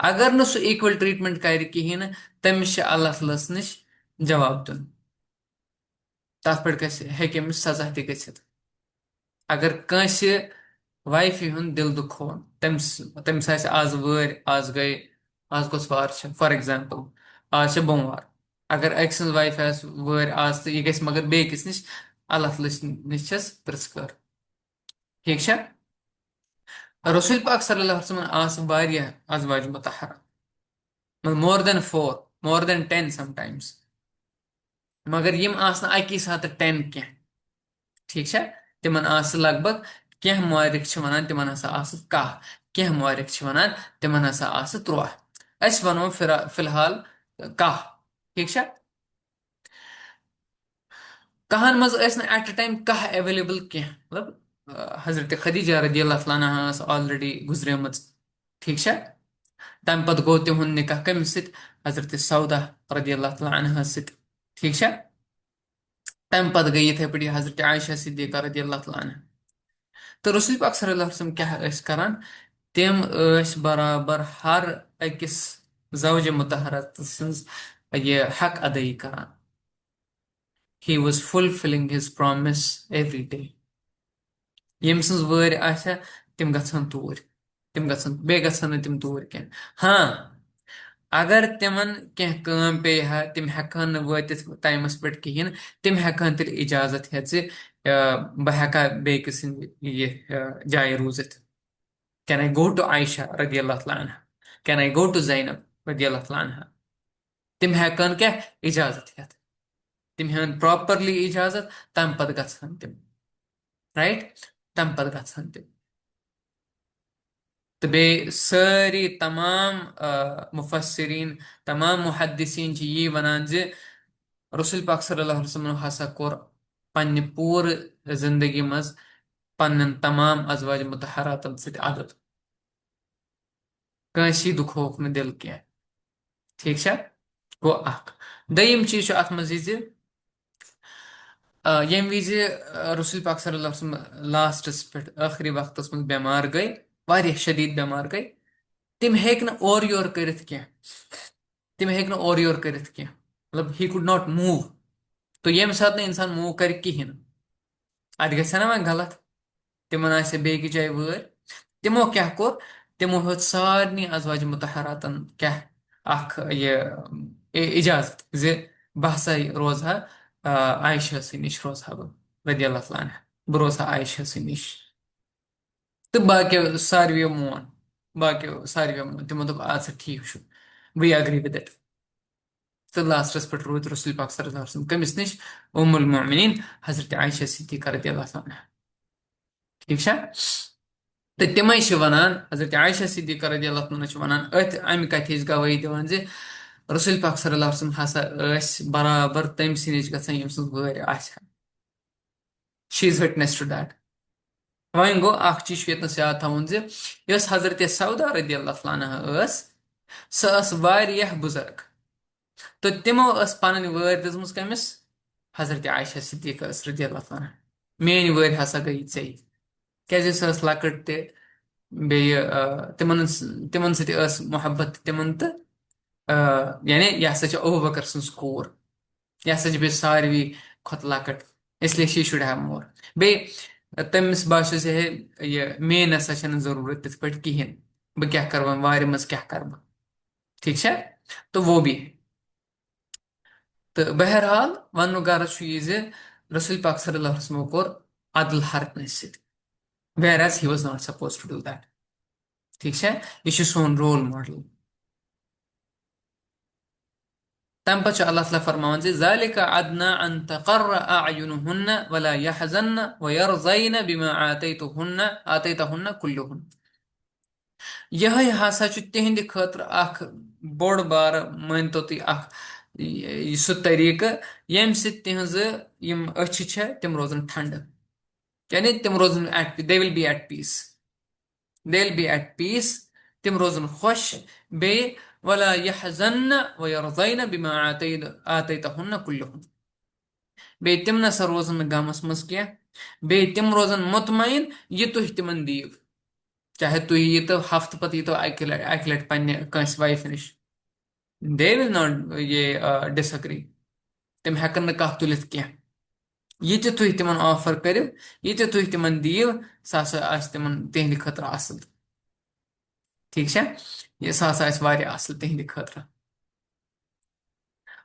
अगर न सह इक्वल ट्रीटमेंट कर कहें तमिस अल्लाह तआला नश जवाब दिन। तथ पे हेकि सजा त गि। अगर कंस वाइफ हुंद दिल दुखो तमिस तमिस आज वर आज गई आज कस वार फॉर एग्जाम्पल आज बोमवार। अगर अक सज वाइफ वर आज तो यह गि मगर बेकिस नश अल्लाह तआला नश प्रिस कर। ठीक है। रसूल पाक सल्लल्लाहु अलैहि वसल्लम आस वारिया अजवाज मुतहरा more than four more than ten sometimes. मगर यम आस अकी साथ टेन कह। ठीक है। तिमन आस लगभग कह मौरिख वन तिमन हसा आस कह। कह मौरिख वन तिमन हसा आस 13। अस वनो फिलहाल कह। ठीक है। कहन मज एट अ टाइम कह अवेलेबल कह मतलब हजरत खदीजा रदी अल्लाह तआला ऑलरेडी गुजरेम। ठीक है। तम पत गो तिहुन निकाह कमिस हजरत सौदा रदी अल्लाह तआला सत। ठीक है। तम पत गई इथे पे हजरत आयशा सिद्दीका रदी अल्लाह तआला। तो रसूल पाक सल्लल्लाहु अलैहि वसल्लम क्या करान तिम बराबर हर अकिस जवज मुतहरत सज ये हक अदई करान। ही was fulfilling his promise every day। यम सज वर आशा तिम गछन तूर तिम गछन बे गछन न तिम तूर कह। हाँ। अगर तिमन कह काम पे हा तिम हेकन वतित टाइमस पे कहें तिम हेकन तेल इजाजत हे बह हेका बेकिस ये जाय रूजित। Can I go to Aisha रदी अल्लाह तआला अन्हा। Can I go to Zainab रदी अल्लाह तआला अन्हा। तिम हेकन क्या इजाजत हे तिम हेन प्रॉपरली इजाजत तम पद गछन तिम। राइट। तम पद गछन तिम। तो बे सारी तमाम मुफस्सिरीन तमाम मुहद्दिसीन यी वनान जे रसूल पाक सल्लल्लाहु अलैहि वसल्लम हसा कोर पन्ने पूर जिंदगी मज पन्न तमाम अजवाज मुतहरातन सत आदत कंसी दुखोक न दिल कह। ठीक है। गो अख दयिम चीज अत मज यम विज रसूल पाक सल्लल्लाहु अलैहि वसल्लम लास्टस पे आखिरी वक्तस मज बेमार गई वारिया शदीद बेमार गई तिम हेक न और योर करित कह। तिम हेक न और योर करित कह मतलब ही कुड नॉट मूव। तो यम साथ न इंसान मूव कर कहें अत गि ना वह गलत। तिमन आसे बेकि जाय वर तिमो क्या कोर तिमो हेत सारनी अजवाज मुतहरातन क्या अख ये इजाजत जे बह हसा रोज हा आयशा से निश रोज हा बह रदी अल्लाह तआला अन्हा। बह रोज हा आयशा से निश। तो बाकी सारवियो मोन बाकी सारवियो मोन तिमो दोप अच्छा ठीक वी एग्री विद इट। तो लास्टस पे रोद रसूल पाक सल्लल्लाहु अलैहि वसल्लम कमिस निश उम्मुल मोमिनीन हजरत आयशा सिद्दीक़ा रदियल्लाहु अन्हा। ठीक है। तो तमें वनान हजरत आयशा सिद्दीक़ा रदियल्लाहु अन्हा वनान अथ अमि कथ गवाही दिवान जे रसूल पाक सल्लल्लाहु अलैहि वसल्लम हसा बराबर तम नश गसान यम सज वर आसा। She is witness to that. वन गो अख चीज यतनस याद थवन जे यस हजरत सौदा रदियल्लाहु अन्हा सह बुजुर्ग। तो तिमो पन वर दीजम कमिस हजरत आयशा सिद्दीक़ा रदियल्लाहु अन्हा। मेन वर हसा गई ऐ क्या लकट बे तिमन तिमन सत मोहब्बत तिमन तो यानी यह हसा अबू बकर सज कोर यह हसा बे सारवी खत लकट इसलिए शी शुड हैव मोर बे तमिस बासो से है ये मे नसा जरूरत तिथ पे कहें बह क्या कर वार मज क्या कर बह। ठीक है। तो वो भी है। तो बहरहाल वन गरज रसूल पाक सल्लल्लाहु अलैहि वसल्लम कोर अदल हर कंस whereas he was not suppose to do that. ठीक है। यह सोन रोल मॉडल। तम पे अल्लाह ताला फरमान ज़ालिका अदना अन तक़र्र अअयुनुहुन्न वला यहज़न्न व यरज़ैन बिमा आतैतहुन्न कुल्लुहुन। यह हसा तिहंद खतर अख बोड़ बार मान तो तुम अख सह तरीक यम सिज यम अछ तिम रोजन ठंड यानी तिम रोजन एट they will be at peace. They will be at peace. तिम रोजन खुश बे वला यहज़न्न व यरज़ैन बिमा आतैतहुन्न कुल्लुहुन। बे तिम नसा रोजन गमस मज क्या बे तिम रोजन मुतमईन ये तुह तिमन दीव चाहे तुह ये तो हफ्त पत ये तो अक लट पन्ने कंस वाइफ नश दे विल नॉट ये डिसअग्री। तिम हेकन न कह तुलित क्या ये तुह तिमन ऑफर करो ये तुह तिमन दीव सह आस तिमन तिहंद खतर असल। ठीक है। ये सह आस वारिया असल तिहंद खतर।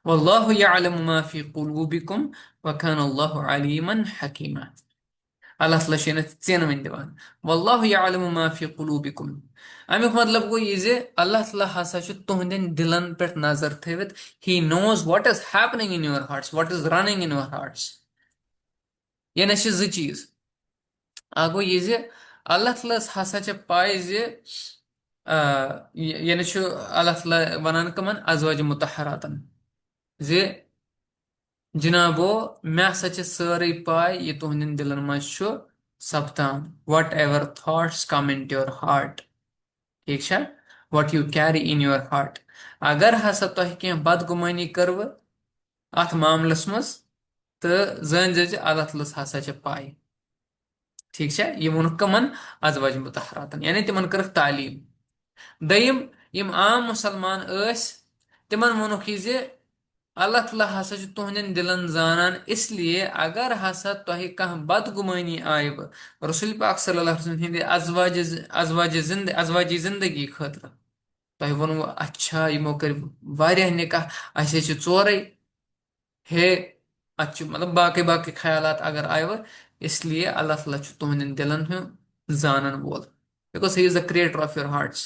वल्लाहु यअलमु मा फी कुलूबिकुम व कान अल्लाहु अलीमन हकीमा। अल्लाह ताला छ चेन वन दिवान वल्लाहु यअलमु मा फी कुलूबिकुम। अमुक मतलब गो ये जे अल्लाह ताला हसा छ तुहंदन दिलन पे नजर थवित। He knows what is happening in your hearts what is running in your hearts. ये नश ज चीज आ गो ये जे अल्लाह ताला हसा छ पाए जे ये नश अल्लाह ताला वनान कमन अजवाज मुतहरातन जे जनाबो मे हसा सारे पाए ये तुहंदन दिलन मज सपदान whatever thoughts come in your heart. ठीक है। What you carry in your heart. अगर हसा तह कह बदगुमानी करव अथ मामलस मज तो जन अल्लाह तलस हसा पाए। ठीक है। ये वोन कमन अजवाज मुतहरातन यानी तिमन कर तालीम। दयम यम आम मुसलमान तिमन वोनुख ये अल्लाह ताला हसा तुहंदन दिलन जानन इसलिए अगर हसा तह कह बदगुमानी आयव रसूल पाक सल्लल्लाहु अलैहि वसल्लम अजवाजी जिंदगी खतर तह वोन अच्छा यमो कर वारिया निकाह अस चोरे हे अच्छ मतलब बाकी बाकी ख्यालात अगर आयव इसलिए अल्लाह ताला तुहंदन दिलन जानन वोल because he is the creator of your hearts.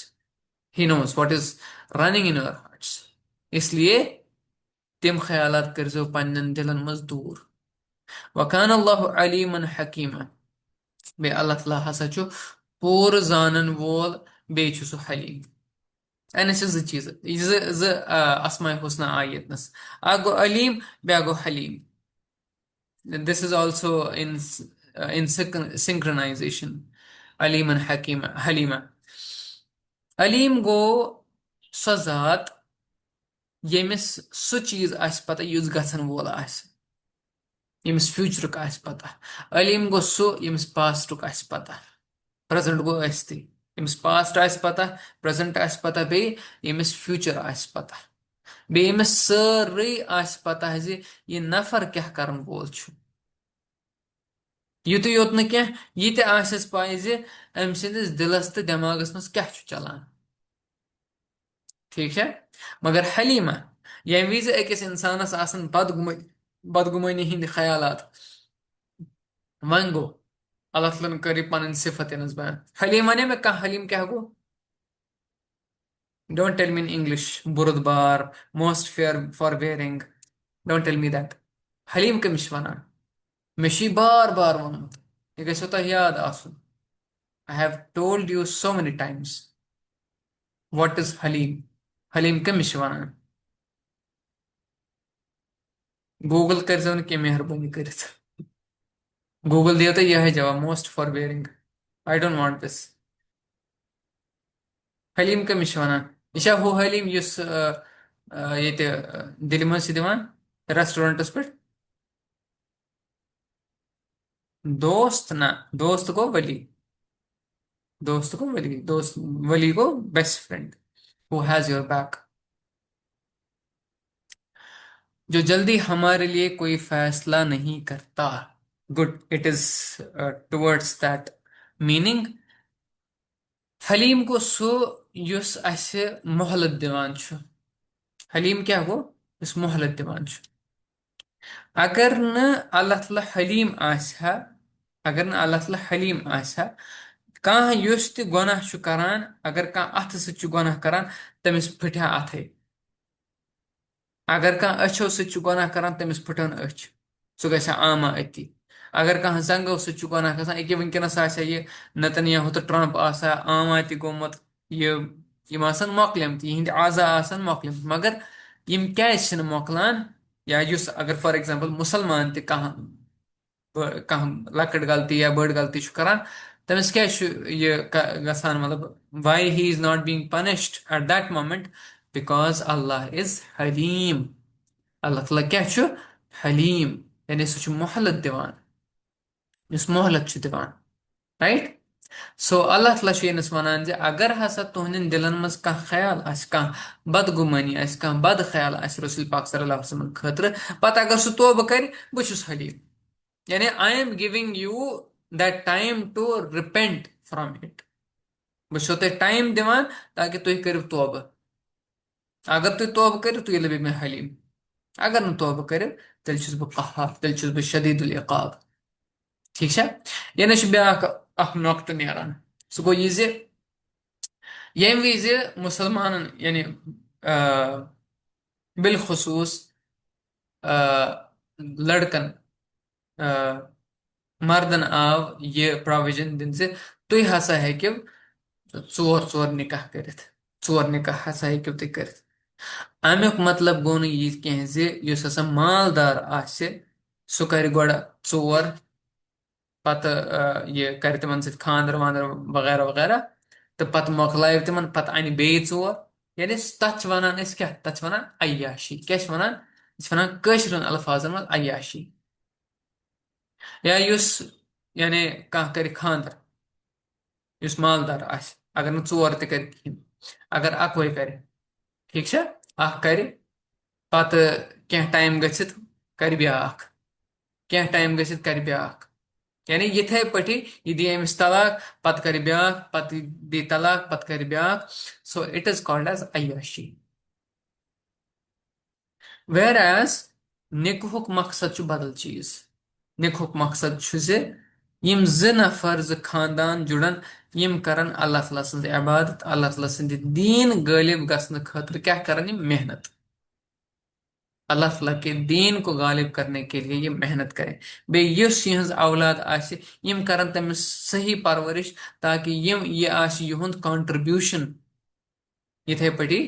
He knows what is running in your hearts. इसलिए तिम ख्यालात करजो पन्न दिलन मज दूर। वकान अल्लाह अलीमन हकीमा। बे अल्लाह ताला हसा पूर जानन वोल बे सु हलीम। अन ज चीज अस्माए हुसना आयतनस अ गो अलीम बे गो हलीम। This is also in synchronization अलीमन हकीमा हलीमा। अलीम गो सो जात यमिस सो चीज आस पता युस गसन वोल आस यमिस फ्यूचरुक आस पता। अलीम गो सो यमिस पास्टुक आस पता। प्रेजेंट गो अस्ति यमिस पास्ट आस पता प्रेजेंट आस पता बे यमिस फ्यूचर आस पता बे यमिस सारे आस पता जे ये नफर क्या करन वोल छु। युत योत न क्या ये ते आसस पाए जे अम सिंदिस दिलस तो दिमागस मस क्या छु चलान। ठीक है। मगर हलीमा ये विज अकिस इंसानस आसन बदगुमानी हिंद ख्यालात वन गो अल्लाह तआला कर पन सिफत बयान हलीम वन मे कह हलीम क्या गो Don't tell me in English. Burudbar, most fair forbearing. Don't tell me that. Halim कमिश वनान मे छी बार बार वोनमुत ये गژھو तोह याद आसुन. I have told you so many times. What is Halim? Halim कमिश वनान. Google कर जो कि मेहरबानी करित. Google दियो तो यह है जवाब most forbearing. I don't want this. Halim कमिश वनान. इशा हो Halim युस ये ते दिल्ली में सिद्धिवान रेस्टोरेंट उस पर दोस्त ना दोस्त को वली दोस्त को वली दोस्त वली को best friend who has your back जो जल्दी हमारे लिए कोई फैसला नहीं करता good it is towards that meaning हलीम को सो युस असे मोहलत दिवान छु हलीम क्या गो युस मोहलत दिवान छु अगर न अल्लाह ताला हलीम आसा अगर न अल्लाह ताला हलीम आसा कह युस ति गुनाह छु करान अगर कह अथ सु गुनाह करान तमिस फटा अथे अगर कह अच्छो सु गुनाह करान तमिस फटन अच सो गसा आमा अति अगर कह जंगो सु गुनाह गसान एके वनकनस आसा ये नतन्याहु तो ट्रंप आसा आमा ति गोमत ये यम आसन मोकलम तिहिंद आजा आसन मोकलम मगर यम क्या छिन मोकलान या युस अगर फॉर एग्जांपल मुसलमान ते कह कह लकड़ गलती या बड़ गलती छु करान तमिस क्या छु ये गसान मतलब why he is not being punished at that moment because Allah is Halim अल्लाह ताला क्या छु हलीम यानी सु छु मोहलत दिवान युस मोहलत छु दिवान राइट सो अल्लाह ताला छु यनस वनान जे अगर हसा तुहनिन दिलन मस का ख्याल आस का बदगुमानी आस का बद ख्याल आस रसूल पाक सल्लल्लाहु अलैहि वसल्लम खतर पता अगर सु तौबा कर बुशुस हलीम यानी I am giving you that time to repent from it बस टाइम दिवान ताकि तुम करो तौबा अगर तुम तौबा करो तो लबे मैं हलीम अगर न तौबा करो तेल छुस बह कहार तेल छुस बह शदीदुल इकाब ठीक है यह ब्याक अख नोक्त नेरान सह गो यह यम विज मुसलमान यानी बिलखसूस लड़कन मर्दन आव यह प्रोविजन दिन से तुम हसा हेकि चोर चोर निकाह करित चोर निकाह हसा हेकि तुम करित अमुक मतलब गो यह कह युस हसा मालदार आसे सु कर गोड़ चोर पत यह कर तिमन सत खानदर वानदर वगैरह वगैरह तो पत मोकलाय तिमन पत अन बे चोर यानी तथ वनान क्या तथ वनान अयाशी क्या वनान वनान कशरन अल्फाजन मज अयाशी या युस यानी कह कर खानदर युस मालदार आस अगर न चोर त कर अगर अकवै कर ठीक है अख कर पत कह टाइम गसित कर ब्याख कह टाइम गसित कर ब्याख यानी यथे पटी यह दी अमिस तलाक पत कर ब्याख पत दी तलाक पत कर ब्याख so it is called as अय्याशी वेर एज निकहुक मकसद छु बदल चीज निकहुक मकसद छु जे यम ज नफर ज खानदान जुड़न यम करन अल्लाह ताला सन्द इबादत अल्लाह ताला सन्द दीन गालिब गसन खतर क्या करन यम मेहनत अल्लाह ताला के दीन को गालिब करने के लिए ये मेहनत करें बे युस यहज औलाद आसे यम करन तमिस सही परवरिश ताकि यम ये आस युहद कंट्रीब्यूशन इथे पटी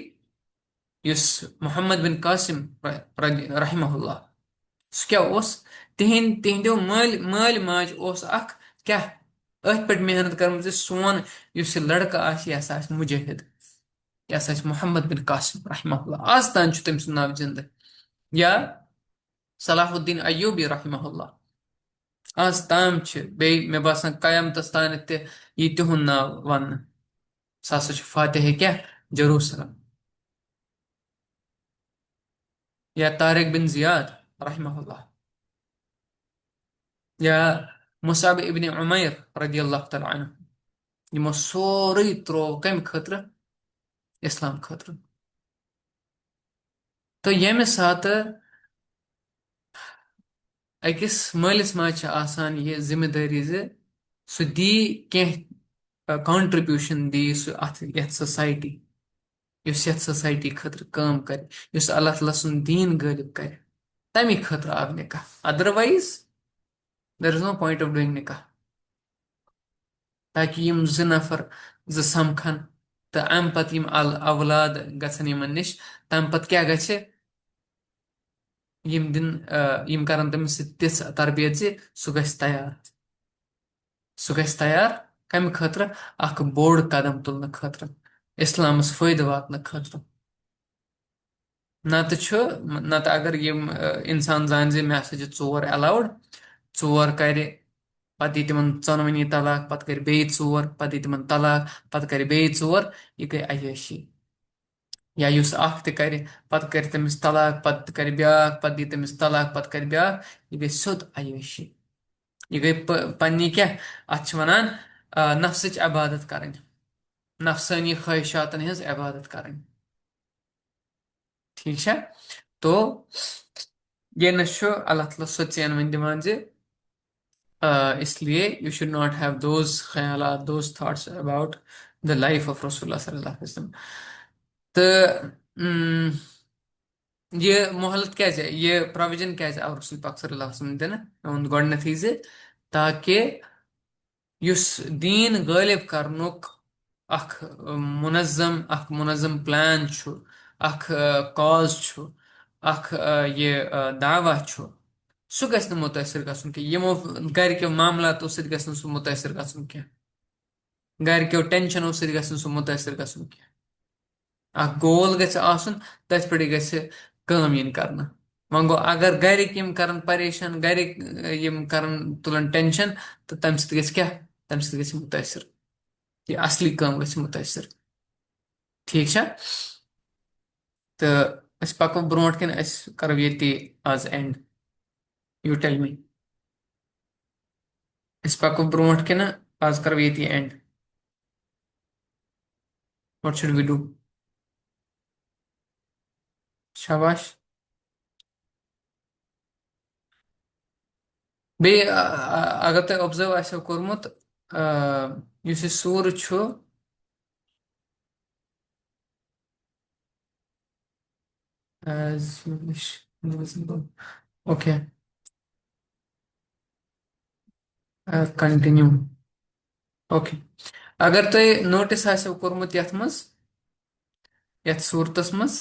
युस मोहम्मद बिन कासिम रहमहुल्लाह सु क्या ओस तिहिंदो माल माल माज ओस अख क्या अथ पे मेहनत कर सोन युस ये लड़का आस यह हसा मुजाहिद यह हसा मोहम्मद बिन कासिम रहमहुल्लाह आज तान छु तम नाव जिंद या सलाहुद्दीन अयूबी रहमहुल्लाह आज ताम बे मे बासान कयामतस तान यह तिहुंद नाव वन सह हसा फातिह क्या जरूसलम या तारिक बिन जियाद रहमहुल्लाह या मुसाब इब्न उमैर रदियल्लाहु तआला अन्हु यमो सोरे त्रो कम खतर इस्लाम खतर तो यमे साथ अकिस मालिस माज आसान ये जिम्मेदारी जे सु दी कह कंट्रीब्यूशन दी सु अथ यथ सोसाइटी युस यथ सोसाइटी खतर काम कर, युस अल्लाह ताला सुन दीन गालिब कर, तमी खतर आव निकाह। Otherwise there is no point of doing निकाह। ताकि यम ज नफर ज समखन तो अम पत यम औलाद गसन यमन निश, तम पत क्या गछे, यम दिन यम करन तमिस तिस तरबियत जे सु गछ तैयार, सु गछ तैयार कम खतर, अख बोड़ कदम तुलने खतर, इस्लामस फायदे वातन खतर। नत छु नत अगर यम इंसान जान जे मे हसा चोर अलाउड, चोर कर, पत दी तिमन चोनवनी तलाक, पत कर बे चोर, पत दी तिमन तलाक, पत कर बे चोर, यह गई अय्याशी। या युस अख त कर, पत कर तमिस तलाक, पत कर ब्याक, पत दी तमिस तलाक, पत कर ब्याक, यह गई सोद अय्याशी। यह गई पन्नी क्या अथ वनान नफ्सच इबादत करन, नफसानी ख्वाहिशातन हज इबादत करन। ठीक है। तो ये नशो अल्लाह ताला सच्चैन वन दिवान जे इसलिए you should not have those ख्यालात, those thoughts about the life of रसूलुल्लाह सल्लल्लाहु अलैहि वसल्लम। तो ये मोहलत क्या है, ये प्रोविजन क्या है रसूल पाक सल्लल्लाहु अलैहि वसल्लम दिन उन गोडनथी जे, ताकि युस दीन गालिब करनुक अख मुनज़्ज़म प्लान छु, अख कॉज छु, अख ये दावा छु, सु गछ न मुतासिर गछुन कि यमो गरक्यो मामलातो सत गछ न सु मुतासिर गछुन कि, गरक्यो टेंशनो सत गछ न सु मुतासिर गछुन कि। अख गोल गछ आसुन, तथ पे गछ काम यिन करना। वह गो अगर गरिक यम करन परेशान, गरिक यम करन तुलन टेंशन, तो तम सत गछ क्या, तम सत गछ मुतासिर, ये असली काम गछ मुतासिर। ठीक है। तो अस पको ब्रोट कन, अस करो ये आज एंड। यू टेल मी, अस पको ब्रोट कन, आज करो ये एंड। What should we do? शाबाश। बे अगर तुम ऑब्जर्व आसो कोरमुत, युस यह सूर छु, as you wish, invisible. Okay, continue. Okay. अगर तुम नोटिस आसो कोरमुत यथ मज, यथ सूरतस मज,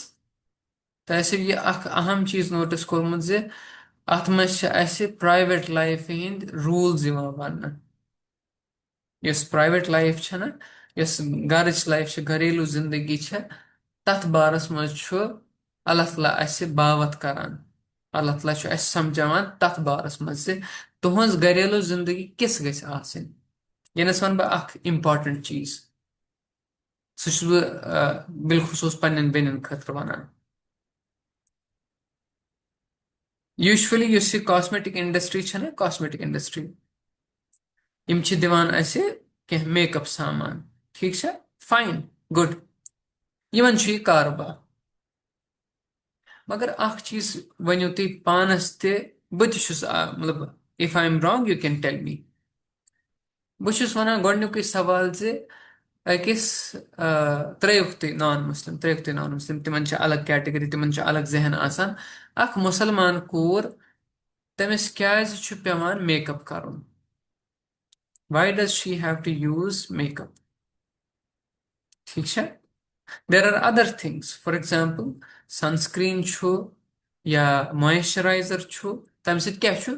तो ऐसे ये अख अहम चीज नोटिस कोरमुत जे अथ मज private life Hind rules one. Yes private life छ ना, यस घरच लाइफ छ, घरेलू जिंदगी छ, तथ बारस मज छु अल्लाह ताला असे बावत करान, अल्लाह ताला छु असे समझावान तथ बारस मज से तुहंज घरेलू जिंदगी किस गछ आसिन। यनस वन बह अख इम्पॉर्टेंट चीज, सह छुस बह बिलखुसूस पन्न बेनन खतर वनान। यूजुअली युस यह कॉस्मेटिक इंडस्ट्री छ ना, कॉस्मेटिक इंडस्ट्री यम छ दिवान असे कह मेकअप सामान, ठीक छ, फाइन, गुड, यमन छ यह कारोबार। मगर अख चीज वनो तुम पानस ते, बह तुस मतलब if I am wrong you can tell me. बहुत वन गोमुक सवाल जे अकिस त्रुक तुम नॉन मुस्लिम, त्रुक तुम नॉन मुस्लिम, तिमन छ अलग कैटेगरी, तिमन छ अलग जहन आसान। अख मुसलमान कोर, तमिस क्याज छ पेवान मेकअप करन, why does she have to use makeup? ठीक है। There are other things, for example sunscreen छु या मॉइस्चराइजर छु, तम सत क्या छु,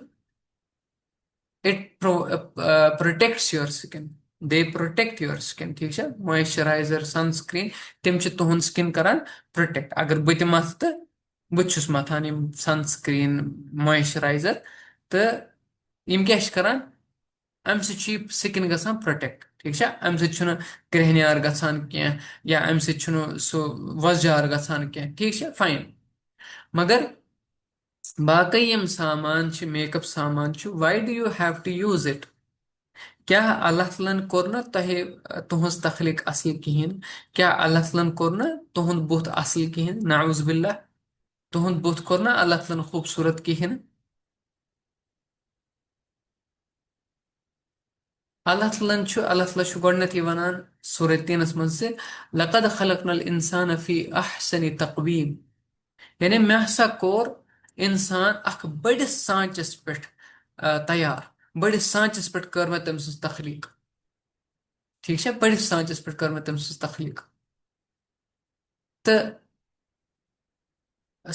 it protects your skin, they protect your skin। ठीक है, मॉइस्चराइजर सनस्क्रीन तिम छ तुहन स्किन करान प्रोटेक्ट। अगर बह ति मथ तो बह छुस मथान यम सनस्क्रीन मॉइस्चराइजर, तो यम क्या करान, अम स्किन गसान प्रोटेक्ट। ठीक है, अम सुन क्रहनियार गसान कह, या अम सुन सो वसजार गसान कह, ठीक है, फाइन। मगर बाकी यम सामान छ, मेकअप सामान छ, why do you have to use it? क्या अल्लाह तआला कोर ना तहे तुहस तखलीक असल कहें? क्या अल्लाह तआला कोर ना तुहद बुत असल कहें? नाउज बिल्ला, तुहद बुत कोर ना अल्लाह तआला खूबसूरत कहें? اللہ تعالیٰ چھُ گۄڈٕنیتھٕے وَنان سورہ تیٖنس منٛز زِ لقد خلقنا الانسان فی احسن تقویٖم، یعنی مےٚ ہسا کوٚر اِنسان اکھ بٔڑِس سانچس پٮ۪ٹھ تیار، بٔڑِس سانچس پٮ۪ٹھ کٔر مےٚ تٔمۍ سٕنٛز تخلیٖق. ٹھیٖک چھا، بٔڑِس سانچس پٮ۪ٹھ کٔر مےٚ تٔمۍ سٕنٛز تخلیٖق. تہٕ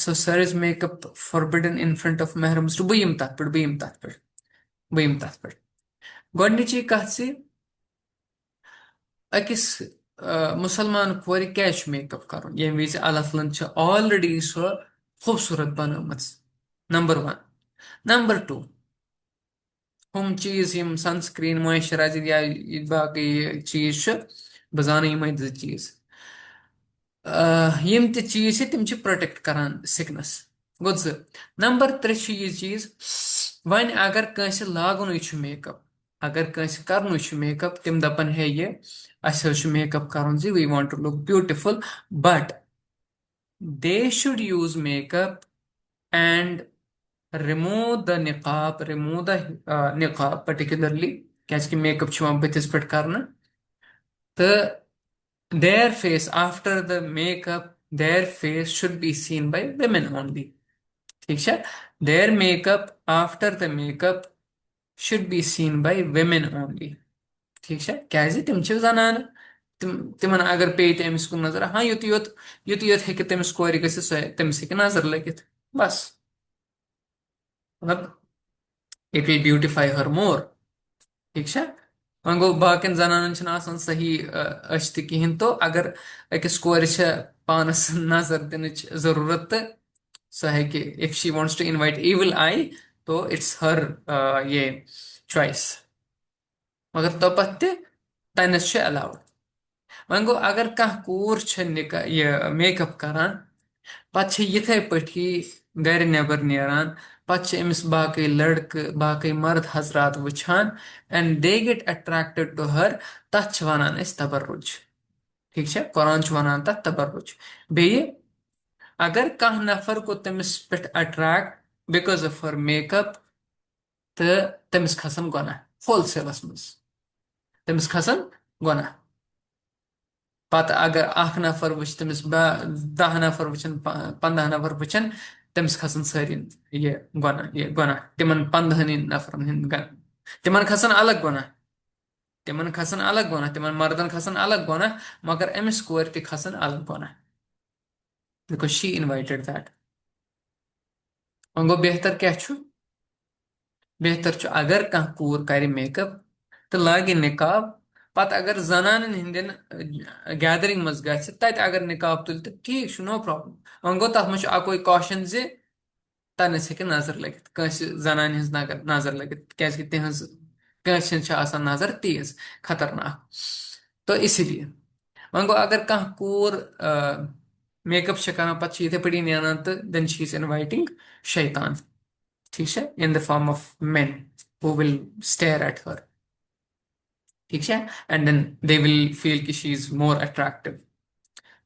سو سر makeup forbidden in front of محرمس ٹو، بہٕ یِمہٕ تَتھ پٮ۪ٹھ، گۄڈنِچی کَتھ زِ أکِس مُسلمان کورِ کیازِ چھُ میک اپ کَرُن ییٚمہِ وِزِ اللہ تعالیٰ چھِ آلریڈی سۄ خوٗبصوٗرت بنٲومٕژ. نمبر 1. نمبر 2، ہُم چیٖز یِم سنسکریٖن مویسچرایزر یا باقٕے چیٖز چھُ، بہٕ زانہٕ یِمے 2 چیٖز. یِم تہِ چیٖز چھِ تِم چھِ پروٹیکٹ کران سِکنس. گوٚو 2. نمبر 3 چھُ یہِ چیٖز، وۄنۍ اگر کٲنٛسہِ لاگنُے چھُ میک اپ، اگر کٲنٛسہِ کرنُے چھُ میک اپ، تِم دپن ہے یہِ اَسہِ حظ چھُ میک اپ کرُن زِ we want to look beautiful, but they should use makeup and remove the نِقاب پٔرٹِکیولرلی، کیازِ کہِ میک اپ چھُ یِوان بٕتھِس پٮ۪ٹھ کرنہٕ. تہٕ their face after the makeup, their face should be seen by women only. ٹھیک چھا، their makeup after the makeup should be seen by women only. ٹھیک چھا، کیازِ تِم چھِ زنانہٕ، تِمن اگر پیٚیہِ تہِ أمِس کُن نظر، ہاں یُتُے یوت ہیٚکہِ تٔمِس کورِ گٔژھِتھ، تٔمِس ہیٚکہِ نظر لٔگِتھ بس، مطلب اٹ ول بیوٹِفاے ہر مور. ٹھیک چھا، وۄنۍ گوٚو باقین زنانن چھِنہٕ آسان صحیح أچھ تہِ کِہینۍ، تو اگر أکِس کورِ چھےٚ پانس نظر دِنٕچ ضروٗرت تہٕ سۄ ہیٚکہِ اف شی وانٹس ٹو انوایٹ ایوِل آی تو اٹس ہر یہِ چویس، مگر توپتہٕ تہِ تٔمِس چھُ الاوُڈ. وۄنۍ گوٚو اگر کانٛہہ کوٗر چھےٚ یہِ میک اپ کران، پتہٕ چھِ یِتھے پٲٹھی گرِ نٮ۪بر نیران، پتہٕ چھِ أمِس باقٕے لڑکہٕ باقٕے مرد حضرات وٕچھان and they get attracted to her, تتھ چھِ ونان أسۍ تبرُج. ٹھیک چھا، قرآن چھُ ونان تتھ تبرُج. بیٚیہِ اگر کانٛہہ نفر گوٚو تٔمِس پٮ۪ٹھ attract because of her make up, تہٕ تٔمِس کھسن گۄناہ ہول سیلس منٛز، تٔمِس کھسن گۄناہ. پتہٕ اگر اکھ نفر وٕچھ تٔمِس 10 نفر وٕچھن 15 نفر وٕچھن، تٔمِس کھسن سٲری یہِ گۄناہ تِمن 15 نفرن ہٕنٛدۍ، تِمن کھسن الگ گۄناہ، تِمن مردن کھسن الگ گۄناہ، مگر أمِس کورِ تہِ کھسن الگ گۄناہ بِکاز شی انوایٹِڈ دیٹ. وۄنۍ گوٚو بہتر کیاہ چھُ، بہتر چھُ اگر کانٛہہ کوٗر کرِ میک اپ تہٕ لاگہِ نِقاب، پتہٕ اگر زنانن ہٕنٛدٮ۪ن گیدرِنگ منٛز گژھِ تتہِ اگر نِقاب تُلہِ تہٕ ٹھیٖک چھُ، نو پرابلم. وۄنۍ گوٚو تتھ منٛز چھُ اکوے کاشن زِ تٔمِس ہیٚکہِ نظر لٔگِتھ، کٲنٛسہِ زنانہِ ہٕنٛز نظر لٔگِتھ، کیازِ کہِ تِہنٛز کٲنٛسہِ ہٕنٛز چھِ آسان نظر تیز خطرناک، تو اسی لیے. وۄنۍ گوٚو اگر کانٛہہ کوٗر میک اپ چھِ کران پتہٕ چھِ یِتھے پٲٹھی نیران تہٕ دین شی از انوایٹِنگ شیطان. ٹھیک چھا، in the form of men who will stare at her. ٹھیک چھا، and then they will feel کہ she is more attractive.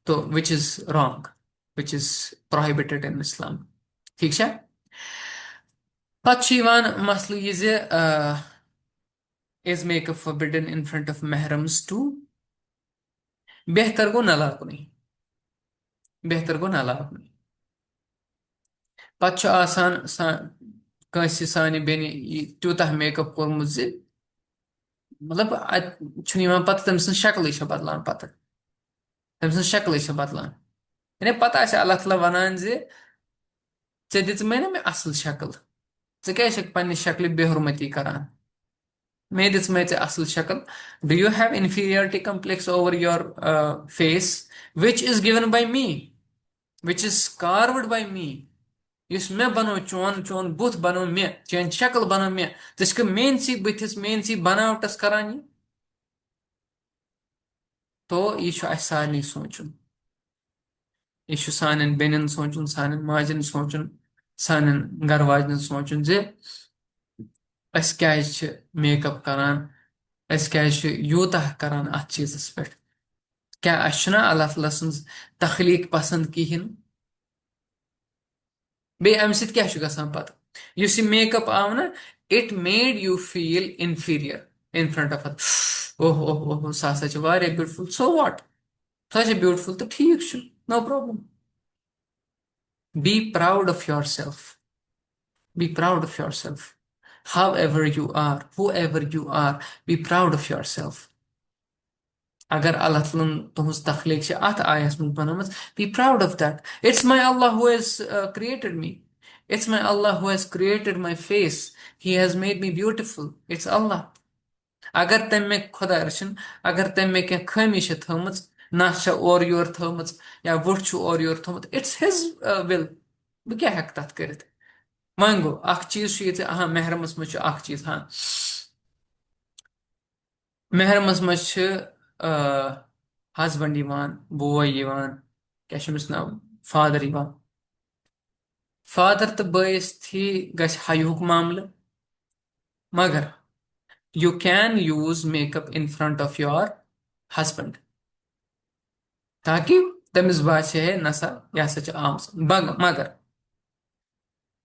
تو which is wrong, which is prohibited in Islam. ٹھیک چھا. پتہٕ چھُ یِوان مسلہٕ یہِ زِ is make up forbidden in front of محرمس too؟ بہتر گوٚو نہ لاگنُے، پتہٕ چھُ آسان کٲنٛسہِ سانہِ بیٚنہِ تیوٗتاہ میک اپ کوٚرمُت زِ مطلب اتہِ چھُنہٕ یِوان پتہٕ تٔمۍ سٕنٛز شکلٕے چھےٚ بدلان، یعنی پتہٕ آسہِ اللہ تعالیٰ ونان زِ ژےٚ دِژمے نا مےٚ اصل شکل، ژٕ کیازِ چھکھ پننہِ شکلہِ بے حرمتی کران، مےٚ دِژمے ژےٚ اصل شکل. Do you have inferiority complex over your face which is given by me, which is carved by me, یُس مےٚ بنوو چون بُتھ بنوو مےٚ، چٲنۍ شکل بنٲو مےٚ، ژٕ چھکھ میٲنسٕے بٕتھِس میٲنسٕے بناوٹس کران یہِ. تو یہِ چھُ اسہِ سارنٕے سونٛچُن، یہِ چھُ سانٮ۪ن بیٚنٮ۪ن سونٛچُن، سانٮ۪ن ماجٮ۪ن سونٛچُن، سانٮ۪ن گرٕ واجنٮ۪ن سونٛچُن زِ أسۍ کیازِ چھِ میک اپ کران، أسۍ کیازِ چھِ یوٗتاہ کران اتھ چیٖزس پٮ۪ٹھ، کیٛاہ اسہِ چھُنہ اللہ تعالیٰ سٕنٛز تخلیٖق پسنٛد کِہینۍ. بیٚیہِ امہِ سۭتۍ کیٛاہ چھُ گژھان پتہٕ، یُس یہِ میک اپ آو نہ it made you feel inferior. in front of her. Oh, oh, oh, oh, such a very beautiful. So what? Such a beautiful, तो ठीक छु, no problem. Be proud of yourself. Be proud of yourself. However you are, whoever you are, be proud of yourself. Agar Allah तुहस तखलीक छ अत आयस मन बनमत, be proud of that. It's my Allah who has created me. It's my Allah who has created my face. He has made me beautiful. It's Allah. अगर तम में खुदा रचन, अगर तम में कह खमी थमच, नस और योर थमच या वुट और योर थोमुत, इट्स हिज विल. बह क्या हेक तथ करित. वह गो अख चीज ये हाँ महरमस मज अख चीज हाँ महरमस मज हस्बैंड बोय क्या नाव फादर फादर तो बयस थी गश हयुक मामल मगर you can use makeup in front of your husband ताकि तमिस बात है नसा यह सच आम मगर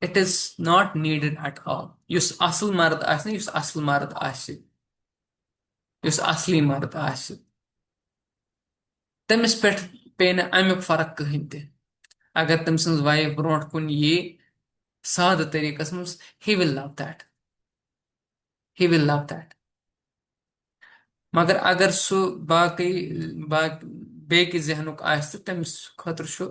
it is not needed at all use असल मर्द आसि युस असल मर्द आसि युस असली मर्द आसि तमिस पे पे न अमुक फर्क कहीं ते अगर तम सन्स वाइफ ब्रोट कुन ये साद तरीकस मस he will love that मगर अगर सु बाकी बाक बेकि जहनुक आसि तमिस खतर छु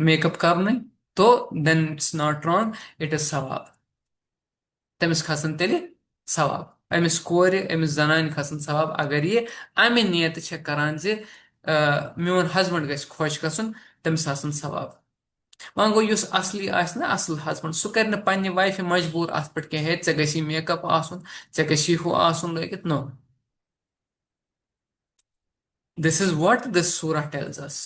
मेकअप करने तो then it's not wrong it is सवाब तमिस खसन तेले सवाब अमिस कोर अमिस जनान खसन सवाब अगर ये अमे नियत छ करान जे मोन हस्बैंड गस खुश गसन तमिस आसन सवाब वह गो युस असली आस ना असल हस्बैंड सु कर पन्ने वाइफ मजबूर अत पे कह हे गसी मेकअप आसन गसी हु आसन लगित no this is what this सूरह टेल्स अस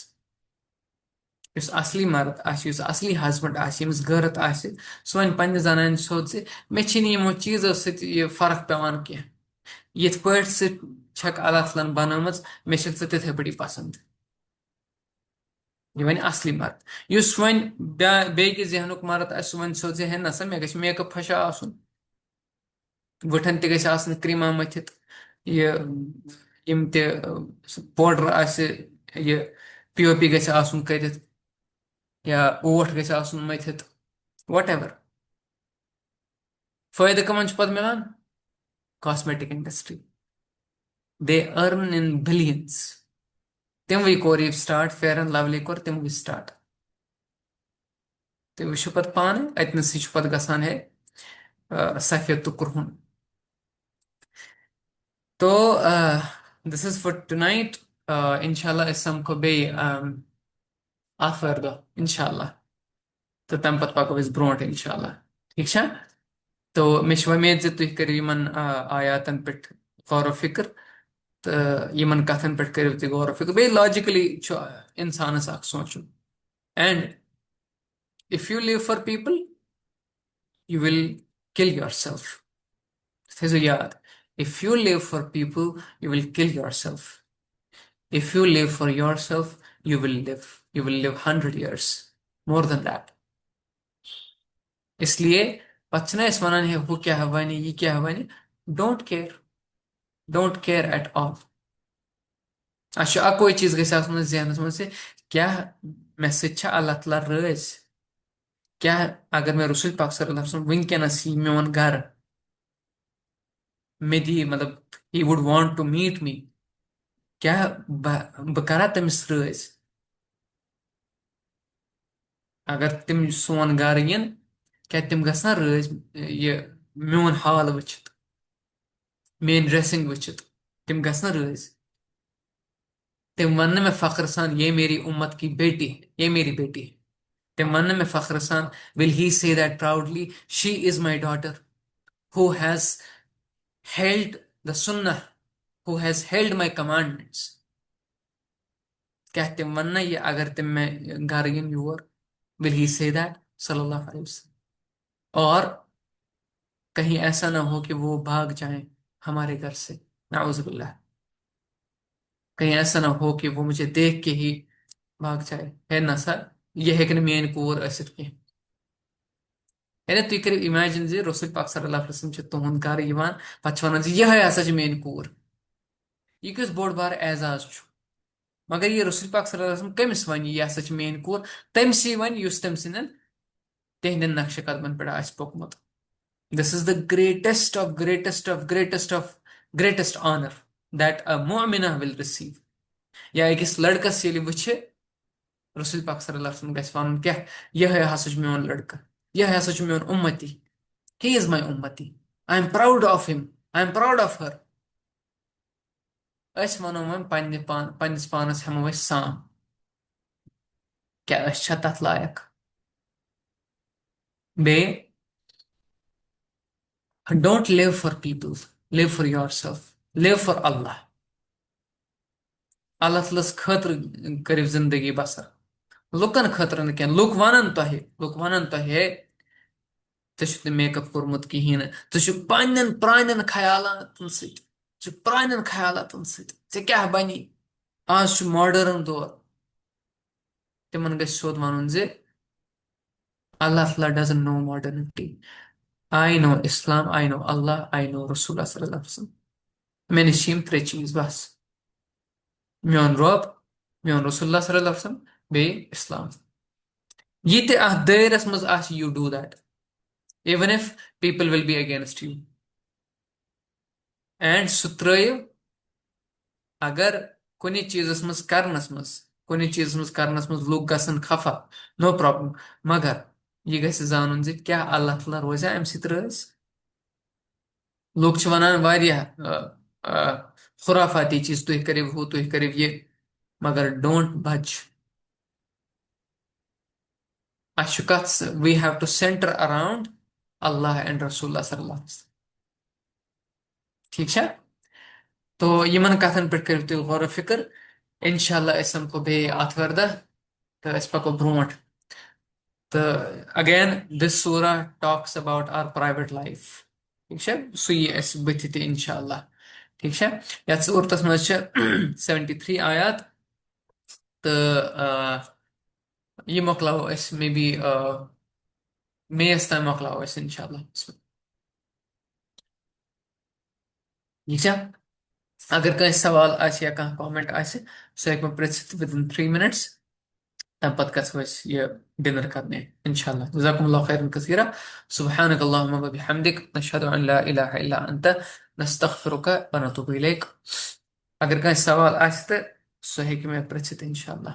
युस असली मर्द आस युस असली हस्बैंड आस यमिस गैरत आस सह वन पन्ने जनान सोच से मे छिन यमो चीजों सत ये फर्क पेवान कह यथ पट छक अल्लाह तआला बनामच मे छक तिथे पटी पसंद ये वन असली मर्द युस वन बेकि जहनुक मर्द आस वन सोचे है नसा मे गछ मेकअप फशा आसन वठन ते गछ आसन क्रीमा मथित ये यम ते पाउडर आस ये पीओपी गछ आसन करित या ओठ गछ आसन मथित व्हाटएवर फायदा कमन छ पद मिलान cosmetic industry they earn in billions तमवे कोर ये स्टार्ट फेयर एंड लवली कोर तमवे स्टार्ट तो वह पत पान अतनस पत गसान है सफेद तो कुरहुन तो दिस इज फॉर टुनाइट इंशाल्लाह इस समको बे आथवार दो इंशाल्लाह तो तम पत पको इस ब्रोट इंशाल्लाह ठीक है तो मे उम्मीद जे तुम करो इन आयातन पे गौर फिक्र तो इन कथन पे करो तुम गौर फिक्र बे लॉजिकली इंसानस अख सोचुन and if you live for people you will kill yourself. थैसो याद if you live for people you will kill yourself. If you live for yourself you will live 100 years more than that. इसलिए पचना इस वनान है वो क्या हवानी ये क्या हवानी don't care at all. अच्छा अकोई चीज गैस आसमान ज़हनस में से क्या मैं शिक्षा अल्लाह तआला रज़ क्या अगर मैं रसूल पाक सल्लल्लाहु अलैहि वसल्लम विंकेनस यी मेवन घर मे दी मतलब he would want to meet me क्या बह करा तमिस रज़ अगर तिम सोन घर इन क्या तिम गसना रज़ ये मेवन हाल वचित मेन ड्रेसिंग वचित तिम गसना रज़ तिम वन में फख्र सान ये मेरी उम्मत की बेटी है ये मेरी बेटी है तिम वन में फख्र सान will he say that proudly she is my daughter who has held the sunnah who has held my commandments क्या तिम वन ये अगर तिम में घर in your will he say that सल्लल्लाहु अलैहि वसल्लम और कहीं ऐसा ना हो कि वो भाग जाएं हमारे घर से नाउजुबिल्लाह कहीं ऐसा ना हो कि वो मुझे देख के ही भाग जाए है ना सर ये है कि मेन कोर असर के यानी तुम करो इमेजिन जे रसूल पाक सल्लल्लाहु अलैहि वसल्लम तुहद घर यहां पे वन यह हसा मेन कूर यह किस बोड़ बार एजाज छु। मगर ये रसूल पाक सल्लल्लाहु अलैहि वसल्लम कमिस वन यह हसा मेन कूर तमसी वन युस तम सिंदन तिहंदन नक्श कदमन पे पोकमुत। This is the greatest of greatest of greatest of greatest honour that a मोमिना विल रिसीव। या अकिस लड़कस ये वुचे रसूल पाक सल्लल्लाहु अलैहि वसल्लम गस वन क्या यह हसा मेन लड़का यह हसा मेन उम्मती ही इज माय उम्मती I am proud of him I am proud of her. अस वनो वन पन्निस पानस हमो अस साम क्या अस छा तथ लायक। बे don't live for people live for yourself live for Allah. Allah तलस खतर करिव जिंदगी बसर लुकन खतर न क्या लुक वनन तो है ऐ मेकअप कोर्मुत कहें पान प्रान ख्यालातन प्रान ख्यालातन ऐ क्या बनी आज मॉडर्न दौर तिमन गो सोद वन जे अल्लाह ताला doesn't know modernity I know Islam I know Allah I know रसूल सल्लल्लाहु अलैहि वसल्लम मे निश त्रे चीज बस मेन रब मेन रसूल सल्लल्लाहु अलैहि वसल्लम बे इस्लाम ये दायरस मज you do that even if people will be against you and सह अगर कुछ चीजस मज करनस मज कुछ चीज मज करनस मज लूक गसन खफा नो प्रॉब्लम मगर यह गस जानन जे क्या अल्लाह ताला रोजा अम सत रज लूक वनान वारिया खुराफाती चीज तुह करिव हु तुह करिव ये मगर डोंट बच अशुकत we have to centre around Allah and रसूल सल्लल्लाहु अलैहि वसल्लम। ठीक है तो यमन कथन पे करो तुम गौर फिक्र इंशाल्लाह अस समको बे आथवार दह तो अस पको ब्रोट तो अगेन दिस सूरा talks about our private life. ठीक है सु यी अस बथ ते इंशाल्लाह। ठीक है यथ सूरतस मज 73 आयात तो ये मोकलाओ अस मे बी मेस तम मोकलाओ अस इंशाल्लाह। ठीक है अगर कहीं सवाल आसे या कहीं कमेंट आसे सो हेक पृछित विद इन 3 मिनट्स तम पत गो ये डिनर करने इंशाल्लाह। जज़ाकुमुल्लाहु खैरन कसीरा सुब्हानक अल्लाहुम्मा व बिहम्दिक नशहदु अन ला इलाहा इल्ला अंत नस्तगफिरुका व नतूबु इलैक। अगर कहीं सवाल आसे तो सो हेक मे पृछित इंशाल्लाह।